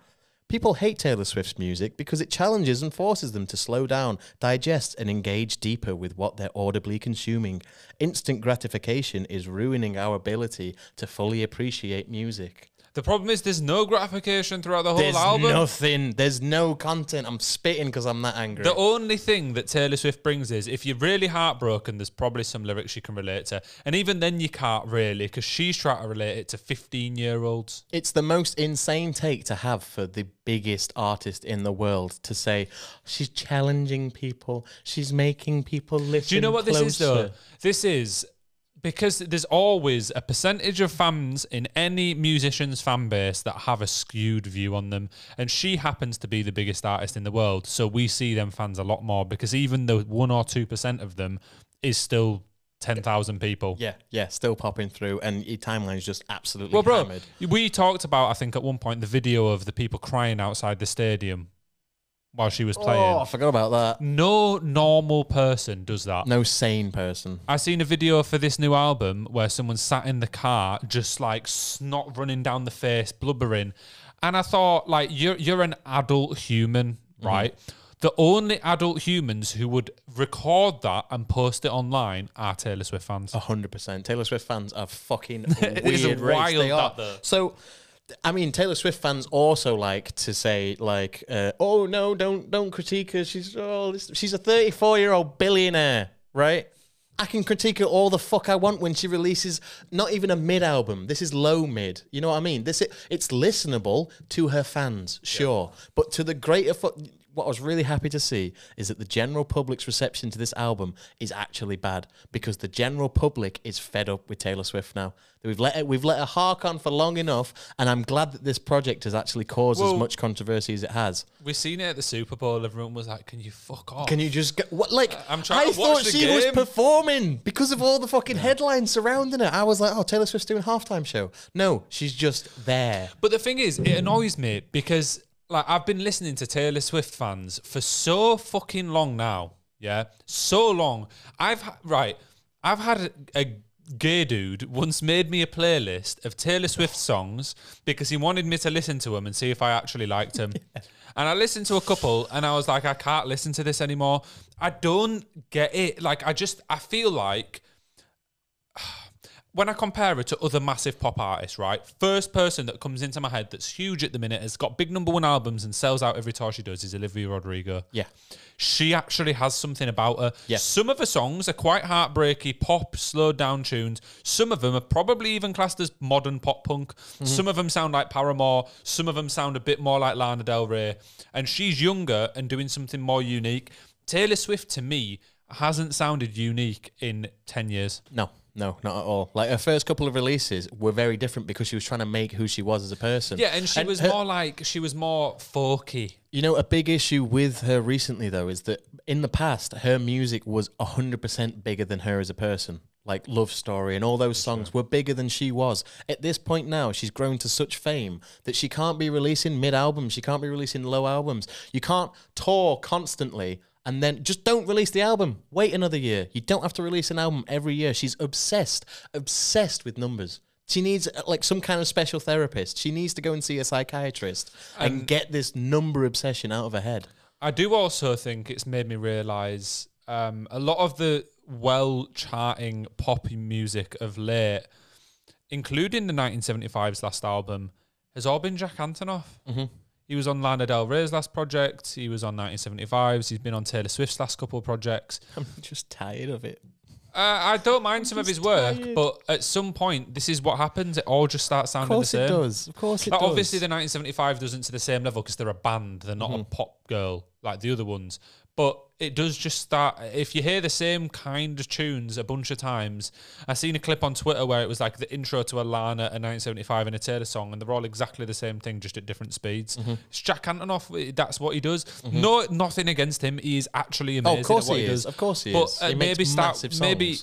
People hate Taylor Swift's music because it challenges and forces them to slow down, digest, and engage deeper with what they're audibly consuming. Instant gratification is ruining our ability to fully appreciate music. The problem is there's no gratification throughout the whole album. There's nothing. There's no content. I'm spitting because I'm that angry. The only thing that Taylor Swift brings is if you're really heartbroken, there's probably some lyrics you can relate to. And even then you can't really because she's trying to relate it to 15-year-olds. It's the most insane take to have for the biggest artist in the world to say, she's challenging people. She's making people listen. Do you know what closer. This is, though? This is... because there's always a percentage of fans in any musician's fan base that have a skewed view on them. And she happens to be the biggest artist in the world. So we see them fans a lot more because even the 1 or 2% of them is still 10,000 people. Yeah, still popping through. And your timeline's just absolutely well, bro, hammered. We talked about, I think at one point, the video of the people crying outside the stadium while she was playing. Oh, I forgot about that. No normal person does that. No sane person. I seen a video for this new album where someone sat in the car, just like snot running down the face, blubbering. And I thought, like, you're an adult human, right? The only adult humans who would record that and post it online are Taylor Swift fans. 100%. Taylor Swift fans are fucking It is weird. wild, They are. that, though. So, I mean, Taylor Swift fans also like to say, like, oh, no, don't critique her. She's a 34-year-old billionaire, right? I can critique her all the fuck I want when she releases not even a mid-album. This is low-mid. You know what I mean? It's listenable to her fans, sure. Yeah. But to the greater... what I was really happy to see is that the general public's reception to this album is actually bad because the general public is fed up with Taylor Swift now. We've let her hark on for long enough, and I'm glad that this project has actually caused as much controversy as it has. We've seen it at the Super Bowl. Everyone was like, "Can you fuck off? Can you just get what?" Like, I'm trying I to watch thought the she game. was performing because of all the fucking headlines surrounding her. I was like, "Oh, Taylor Swift's doing a halftime show." No, she's just there. But the thing is, it annoys me because, like, I've been listening to Taylor Swift fans for so fucking long now. Yeah, so long. I've had a gay dude once made me a playlist of Taylor Swift songs because he wanted me to listen to them and see if I actually liked them. Yeah. And I listened to a couple and I was like, I can't listen to this anymore. I don't get it. Like, I feel like when I compare it to other massive pop artists, right? First person that comes into my head that's huge at the minute, has got big #1 albums and sells out every tour she does is Olivia Rodrigo. Yeah. She actually has something about her. Yeah. Some of her songs are quite heartbreaky, pop, slowed down tunes. Some of them are probably even classed as modern pop punk. Mm-hmm. Some of them sound like Paramore. Some of them sound a bit more like Lana Del Rey. And she's younger and doing something more unique. Taylor Swift, to me, hasn't sounded unique in 10 years. No, not at all. Like, her first couple of releases were very different because she was trying to make who she was as a person. Yeah, and she was more folky. You know, a big issue with her recently, though, is that in the past, her music was 100% bigger than her as a person. like Love Story and all those songs were bigger than she was. At this point now, she's grown to such fame that she can't be releasing mid-albums. She can't be releasing low albums. You can't tour constantly and then just don't release the album. Wait another year. You don't have to release an album every year. She's obsessed with numbers. She needs like some kind of special therapist. She needs to go and see a psychiatrist and get this number obsession out of her head. I do also think it's made me realise a lot of the well-charting pop music of late, including the 1975's last album, has all been Jack Antonoff. Mm-hmm. He was on Lana Del Rey's last project. He was on 1975's. He's been on Taylor Swift's last couple of projects. I'm just tired of it. I don't mind some of his work, but at some point, this is what happens. It all just starts sounding the same. Of course it does. Obviously, the 1975 doesn't to the same level because they're a band. They're not a pop girl like the other ones. But it does just start... If you hear the same kind of tunes a bunch of times... I seen a clip on Twitter where it was like the intro to a Lana, a 1975 and a Taylor song, and they're all exactly the same thing, just at different speeds. Mm-hmm. It's Jack Antonoff. That's what he does. Mm-hmm. No, nothing against him. He is actually amazing at what he does. Of course he is. But maybe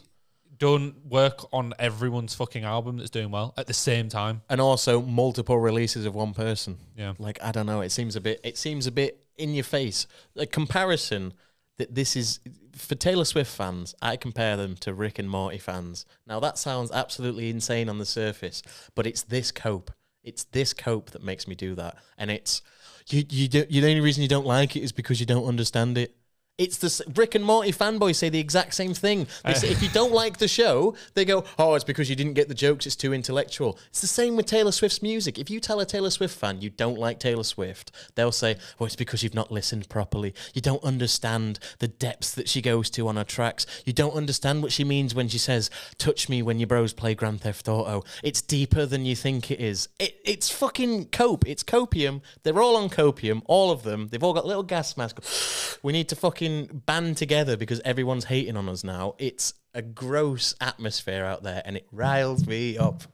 don't work on everyone's fucking album that's doing well at the same time. And also multiple releases of one person. Yeah. Like, I don't know. It seems a bit in your face. A comparison that this is for Taylor Swift fans. I compare them to Rick and Morty fans. Now that sounds absolutely insane on the surface, but it's this cope. It's this cope that makes me do that. And it's the only reason you don't like it is because you don't understand it. It's the Rick and Morty fanboys say the exact same thing. They say if you don't like the show, they go, "Oh, it's because you didn't get the jokes. It's too intellectual." It's the same with Taylor Swift's music. If you tell a Taylor Swift fan you don't like Taylor Swift, they'll say, "Well, it's because you've not listened properly. You don't understand the depths that she goes to on her tracks. You don't understand what she means when she says, 'Touch me when your bros play Grand Theft Auto.' It's deeper than you think it is." It's fucking cope. It's copium. They're all on copium. All of them. They've all got little gas masks. We need to fucking band together because everyone's hating on us now. It's a gross atmosphere out there and it riles me up.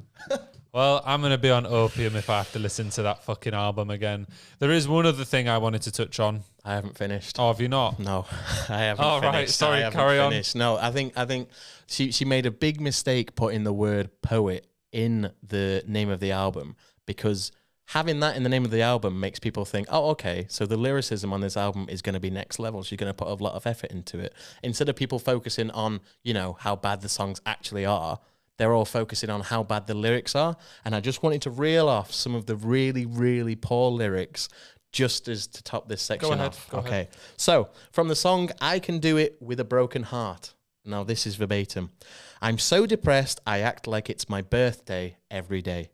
Well, I'm going to be on opium if I have to listen to that fucking album again. There is one other thing I wanted to touch on. I haven't finished. Oh, have you not? No, I haven't finished. Right. Sorry, carry on. No, I think she made a big mistake putting the word poet in the name of the album, because having that in the name of the album makes people think, oh, okay, so the lyricism on this album is going to be next level. She's going to put a lot of effort into it. Instead of people focusing on, how bad the songs actually are, they're all focusing on how bad the lyrics are. And I just wanted to reel off some of the really, really poor lyrics just as to top this section off. Go ahead. So from the song, I Can Do It With a Broken Heart. Now, this is verbatim. I'm so depressed, I act like it's my birthday every day.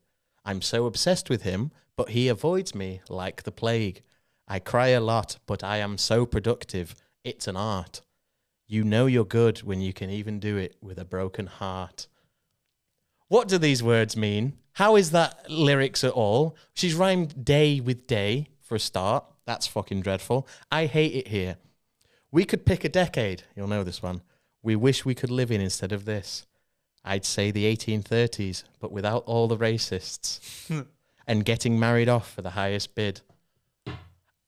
I'm so obsessed with him, but he avoids me like the plague. I cry a lot, but I am so productive. It's an art. You know you're good when you can even do it with a broken heart. What do these words mean? How is that lyrics at all? She's rhymed day with day for a start. That's fucking dreadful. I hate it here. We could pick a decade. You'll know this one. We wish we could live in instead of this. I'd say the 1830s, but without all the racists. And getting married off for the highest bid.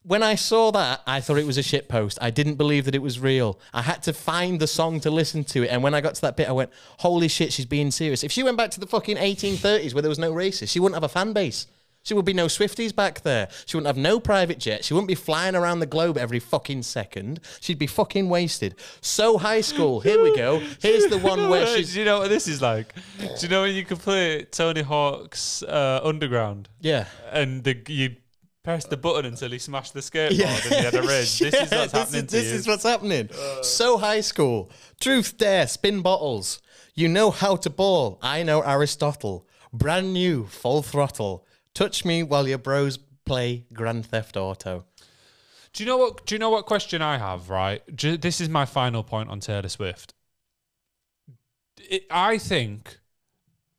When I saw that, I thought it was a shitpost. I didn't believe that it was real. I had to find the song to listen to it. And when I got to that bit, I went, holy shit, she's being serious. If she went back to the fucking 1830s where there was no racists, she wouldn't have a fan base. She would be no Swifties back there. She wouldn't have no private jet. She wouldn't be flying around the globe every fucking second. She'd be fucking wasted. So High School, here we go. Here's the one where she's... Do you know what this is like? Do you know when you can play Tony Hawk's Underground? Yeah. And you press the button until he smashed the skateboard and he had a ridge. Yeah, this is what's happening This is what's happening. So High School. Truth, dare, spin bottles. You know how to ball. I know Aristotle. Brand new, full throttle. Touch me while your bros play Grand Theft Auto. Do you know what question I have, right? This is my final point on Taylor Swift. I think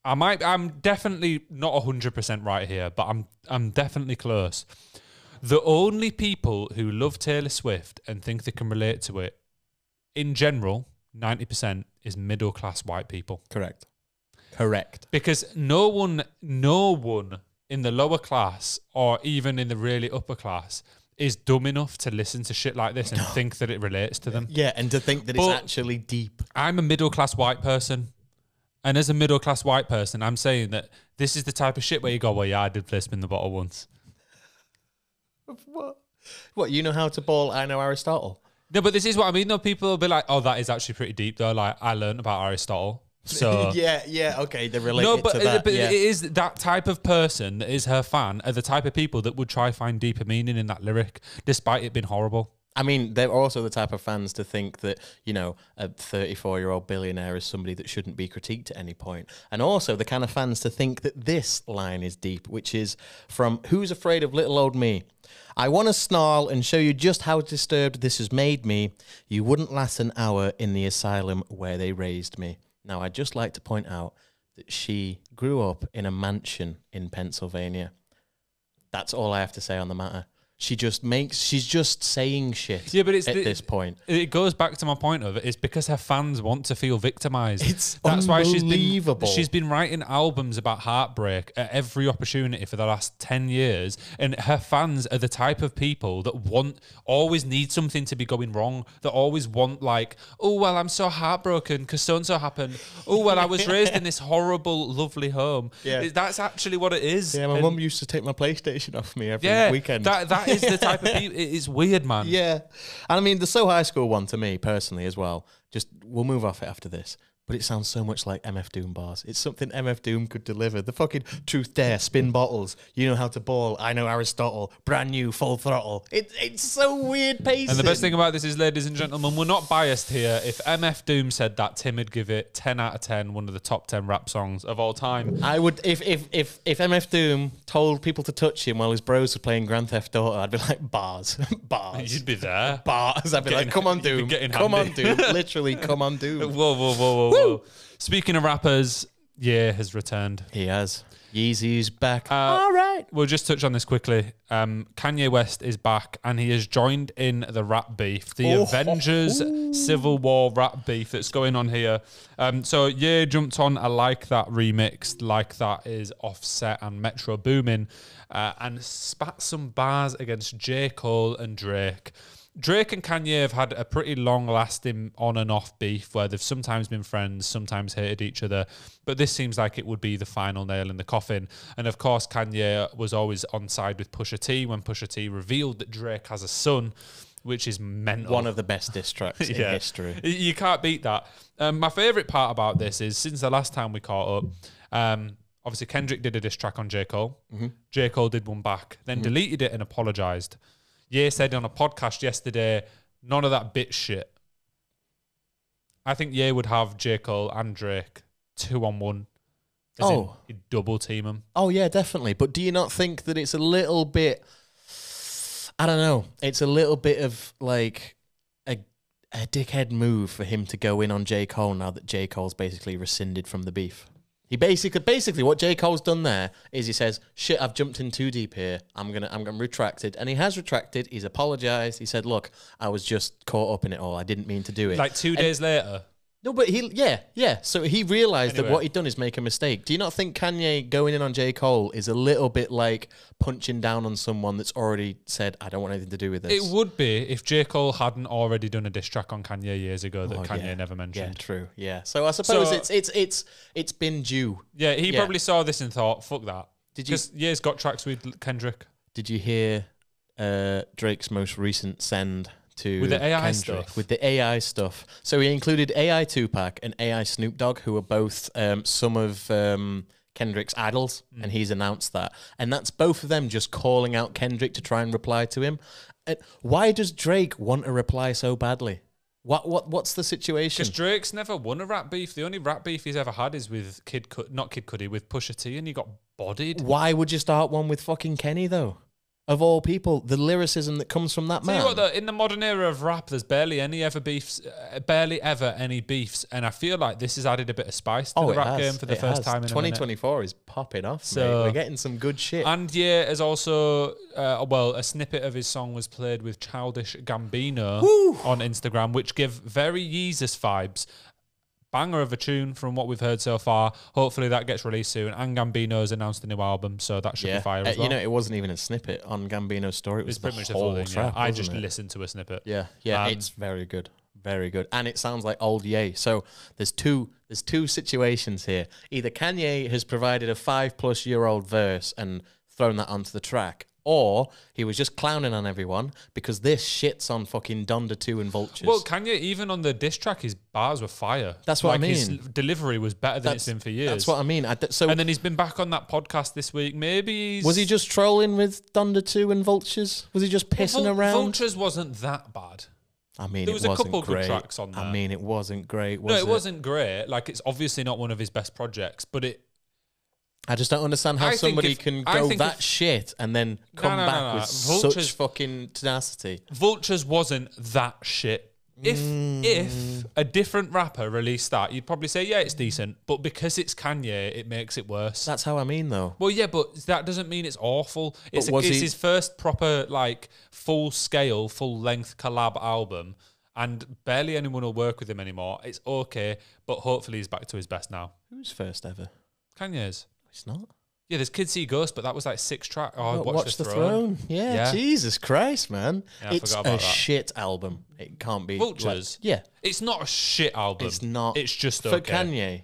I'm definitely not 100% right here, but I'm definitely close. The only people who love Taylor Swift and think they can relate to it, in general, 90% is middle class white people. Correct. Because no one in the lower class or even in the really upper class is dumb enough to listen to shit like this and think that it relates to them. Yeah, and to think that it's actually deep. I'm a middle class white person. And as a middle-class white person, I'm saying that this is the type of shit where you go, well, yeah, I did play spin the bottle once. What, you know how to bowl, I know Aristotle? No, but this is what I mean, though. People will be like, oh, that is actually pretty deep, though. Like, I learned about Aristotle. So yeah, okay, they relate no, it but, to that. but yeah. it is that type of person that is her fan are the type of people that would try find deeper meaning in that lyric, despite it being horrible. I mean, they're also the type of fans to think that, you know, a 34-year-old billionaire is somebody that shouldn't be critiqued at any point. And also the kind of fans to think that this line is deep, which is from Who's Afraid of Little Old Me? I want to snarl and show you just how disturbed this has made me. You wouldn't last an hour in the asylum where they raised me. Now, I'd just like to point out that she grew up in a mansion in Pennsylvania. That's all I have to say on the matter. She's just saying shit yeah, but it's at this point. It goes back to my point of it. It's because her fans want to feel victimized. That's unbelievable. Why she's been writing albums about heartbreak at every opportunity for the last 10 years. And her fans are the type of people that always need something to be going wrong. That always want like, oh, well, I'm so heartbroken because so-and-so happened. Oh, well, I was raised in this horrible, lovely home. Yeah. That's actually what it is. Yeah, my mum used to take my PlayStation off me every weekend. That is the type of people. It's weird, man. Yeah. And I mean, the So High School one to me personally as well, we'll move off it after this, but it sounds so much like MF Doom bars. It's something MF Doom could deliver. The fucking truth dare, spin bottles, you know how to ball, I know Aristotle, brand new, full throttle. It's so weird pacing. And the best thing about this is, ladies and gentlemen, we're not biased here. If MF Doom said that, Tim would give it 10 out of 10, one of the top 10 rap songs of all time. I would, if MF Doom told people to touch him while his bros were playing Grand Theft Auto, I'd be like, bars. You'd be there. Bars. I'd be like, come on, Doom. Come on, Doom. Literally, come on, Doom. Whoa. Speaking of rappers, Ye has returned. He has. Yeezy's back. All right. We'll just touch on this quickly. Kanye West is back and he has joined in the rap beef, the Avengers Civil War rap beef that's going on here. So Ye jumped on a Like That remix. Like That is Offset and Metro Boomin, and spat some bars against J. Cole and Drake. Drake and Kanye have had a pretty long-lasting on and off beef where they've sometimes been friends, sometimes hated each other, but this seems like it would be the final nail in the coffin. And of course, Kanye was always on side with Pusha T when Pusha T revealed that Drake has a son, which is mental. One of the best diss tracks in history. You can't beat that. My favourite part about this is, since the last time we caught up, obviously Kendrick did a diss track on J. Cole. Mm-hmm. J. Cole did one back, then deleted it and apologised. Ye said on a podcast yesterday, none of that bitch shit. I think Ye would have J. Cole and Drake 2-on-1. He'd double team them. Oh, yeah, definitely. But do you not think that it's a little bit, I don't know, it's a little bit of like a dickhead move for him to go in on J. Cole now that J. Cole's basically rescinded from the beef? He basically what J. Cole's done there is he says, shit, I've jumped in too deep here. I'm gonna retracted. And he has retracted. He's apologized. He said, look, I was just caught up in it all. I didn't mean to do it. Like 2 days later. No, but yeah. So he realised that what he'd done is make a mistake. Do you not think Kanye going in on J. Cole is a little bit like punching down on someone that's already said, I don't want anything to do with this? It would be if J. Cole hadn't already done a diss track on Kanye years ago that Kanye never mentioned. Yeah, true. Yeah. So I suppose it's been due. Yeah, he probably saw this and thought, fuck that. Because Ye's got tracks with Kendrick. Did you hear Drake's most recent send to with the AI Kendrick, stuff? With the AI stuff. So he included AI Tupac and AI Snoop Dogg, who are both some of Kendrick's idols, and he's announced that. And that's both of them just calling out Kendrick to try and reply to him. Why does Drake want a reply so badly? What's the situation? Because Drake's never won a rap beef. The only rap beef he's ever had is with not Kid Cudi, with Pusha T, and he got bodied. Why would you start one with fucking Kenny though? Of all people, the lyricism that comes from that man. Tell you what, though, in the modern era of rap, there's barely ever any beefs, and I feel like this has added a bit of spice to the rap game for the first time in 2024 is popping off, so mate. We're getting some good shit. And yeah, as also, a snippet of his song was played with Childish Gambino on Instagram, which give very Yeezus vibes. Banger of a tune from what we've heard so far. Hopefully that gets released soon. And Gambino's announced a new album, so that should be fire as well. You know, it wasn't even a snippet on Gambino's story. It was pretty much the whole the full thing. track, I just listened to a snippet. Yeah, it's very good. Very good. And it sounds like old Ye. So there's two situations here. Either Kanye has provided a 5+ year old verse and thrown that onto the track, or he was just clowning on everyone because this shits on fucking Donda 2 and Vultures. Well, Kanye, even on the diss track, his bars were fire. That's what I mean. His delivery was better than it's been for years. That's what I mean. And then he's been back on that podcast this week. Maybe Was he just trolling with Donda 2 and Vultures? Was he just pissing around? Vultures wasn't that bad. I mean, there was it a wasn't couple great. good tracks on there. I mean, it wasn't great, was no, it? it wasn't great. Like, it's obviously not one of his best projects, but it... I just don't understand how somebody can go that shit and then come back with such fucking tenacity. Vultures wasn't that shit. If a different rapper released that, you'd probably say, yeah, it's decent. But because it's Kanye, it makes it worse. That's how I mean, though. Well, yeah, but that doesn't mean it's awful. It's his first proper, like, full-scale, full-length collab album, and barely anyone will work with him anymore. It's okay, but hopefully he's back to his best now. Who's first ever? Kanye's. It's not. Yeah, there's Kids See Ghost, but that was like 6 tracks. Oh, Watch the Throne. Yeah, Jesus Christ, man. Yeah, it's a shit album. It can't be. Vultures? Yeah. It's not a shit album. It's not. It's just for Kanye.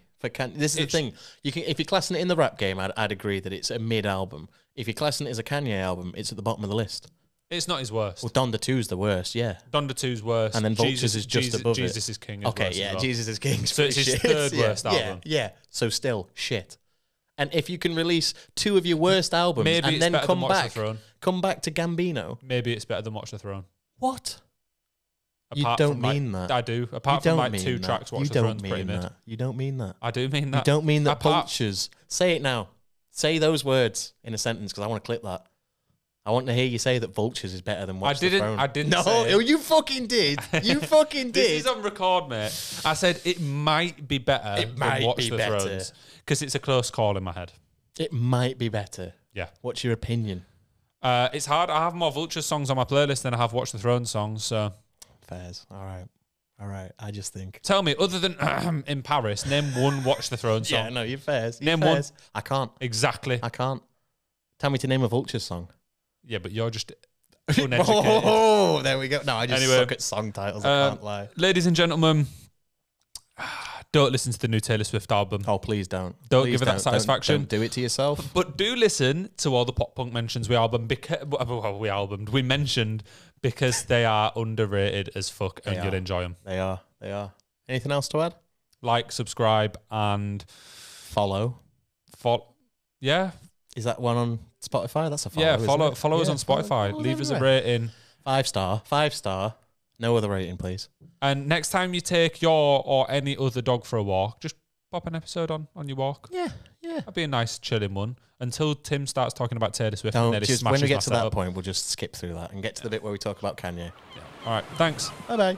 This is the thing. If you're classing it in the rap game, I'd agree that it's a mid album. If you're classing it as a Kanye album, it's at the bottom of the list. It's not his worst. Well, Donda 2's the worst, yeah. Donda 2's worst. And then Vultures is just above it. Jesus is King. Okay, yeah, Jesus is King. So it's his third worst album. Yeah. So still shit. And if you can release 2 of your worst albums and then come back to Gambino. Maybe it's better than Watch the Throne. What? You don't mean that. I do. Apart from like 2 tracks, Watch the Throne's pretty mid. You don't mean that. I do mean that. You don't mean that Vultures. Say it now. Say those words in a sentence because I want to clip that. I want to hear you say that Vultures is better than Watch the Throne. I didn't No, say it. You fucking did. You fucking did. This is on record, mate. I said it might be better than Watch the Thrones. Because it's a close call in my head. It might be better. Yeah. What's your opinion? It's hard. I have more Vultures songs on my playlist than I have Watch the Throne songs, so... Fairs. All right. I just think... Tell me, other than In Paris, name one Watch the Throne song. Yeah, no, you're fairs. Name one. I can't. Exactly. I can't. Tell me to name a Vultures song. Yeah, but you're just uneducated. Oh, there we go. No, I just suck at song titles. I can't lie. Ladies and gentlemen, don't listen to the new Taylor Swift album. Oh, please don't. Don't give it that satisfaction. Don't do it to yourself. But do listen to all the pop punk mentions we mentioned because they are underrated as fuck and you'll enjoy them. They are. Anything else to add? Like, subscribe, and follow. Yeah. Is that one on Spotify? That's a follow. Yeah, follow us on Spotify. Leave us a rating. 5 star. No other rating, please. And next time you take your or any other dog for a walk, just pop an episode on your walk. Yeah. That'd be a nice chilling one. Until Tim starts talking about Taylor Swift. When we get to that point, we'll just skip through that and get to the bit where we talk about Kanye. Yeah. All right, thanks. Bye-bye.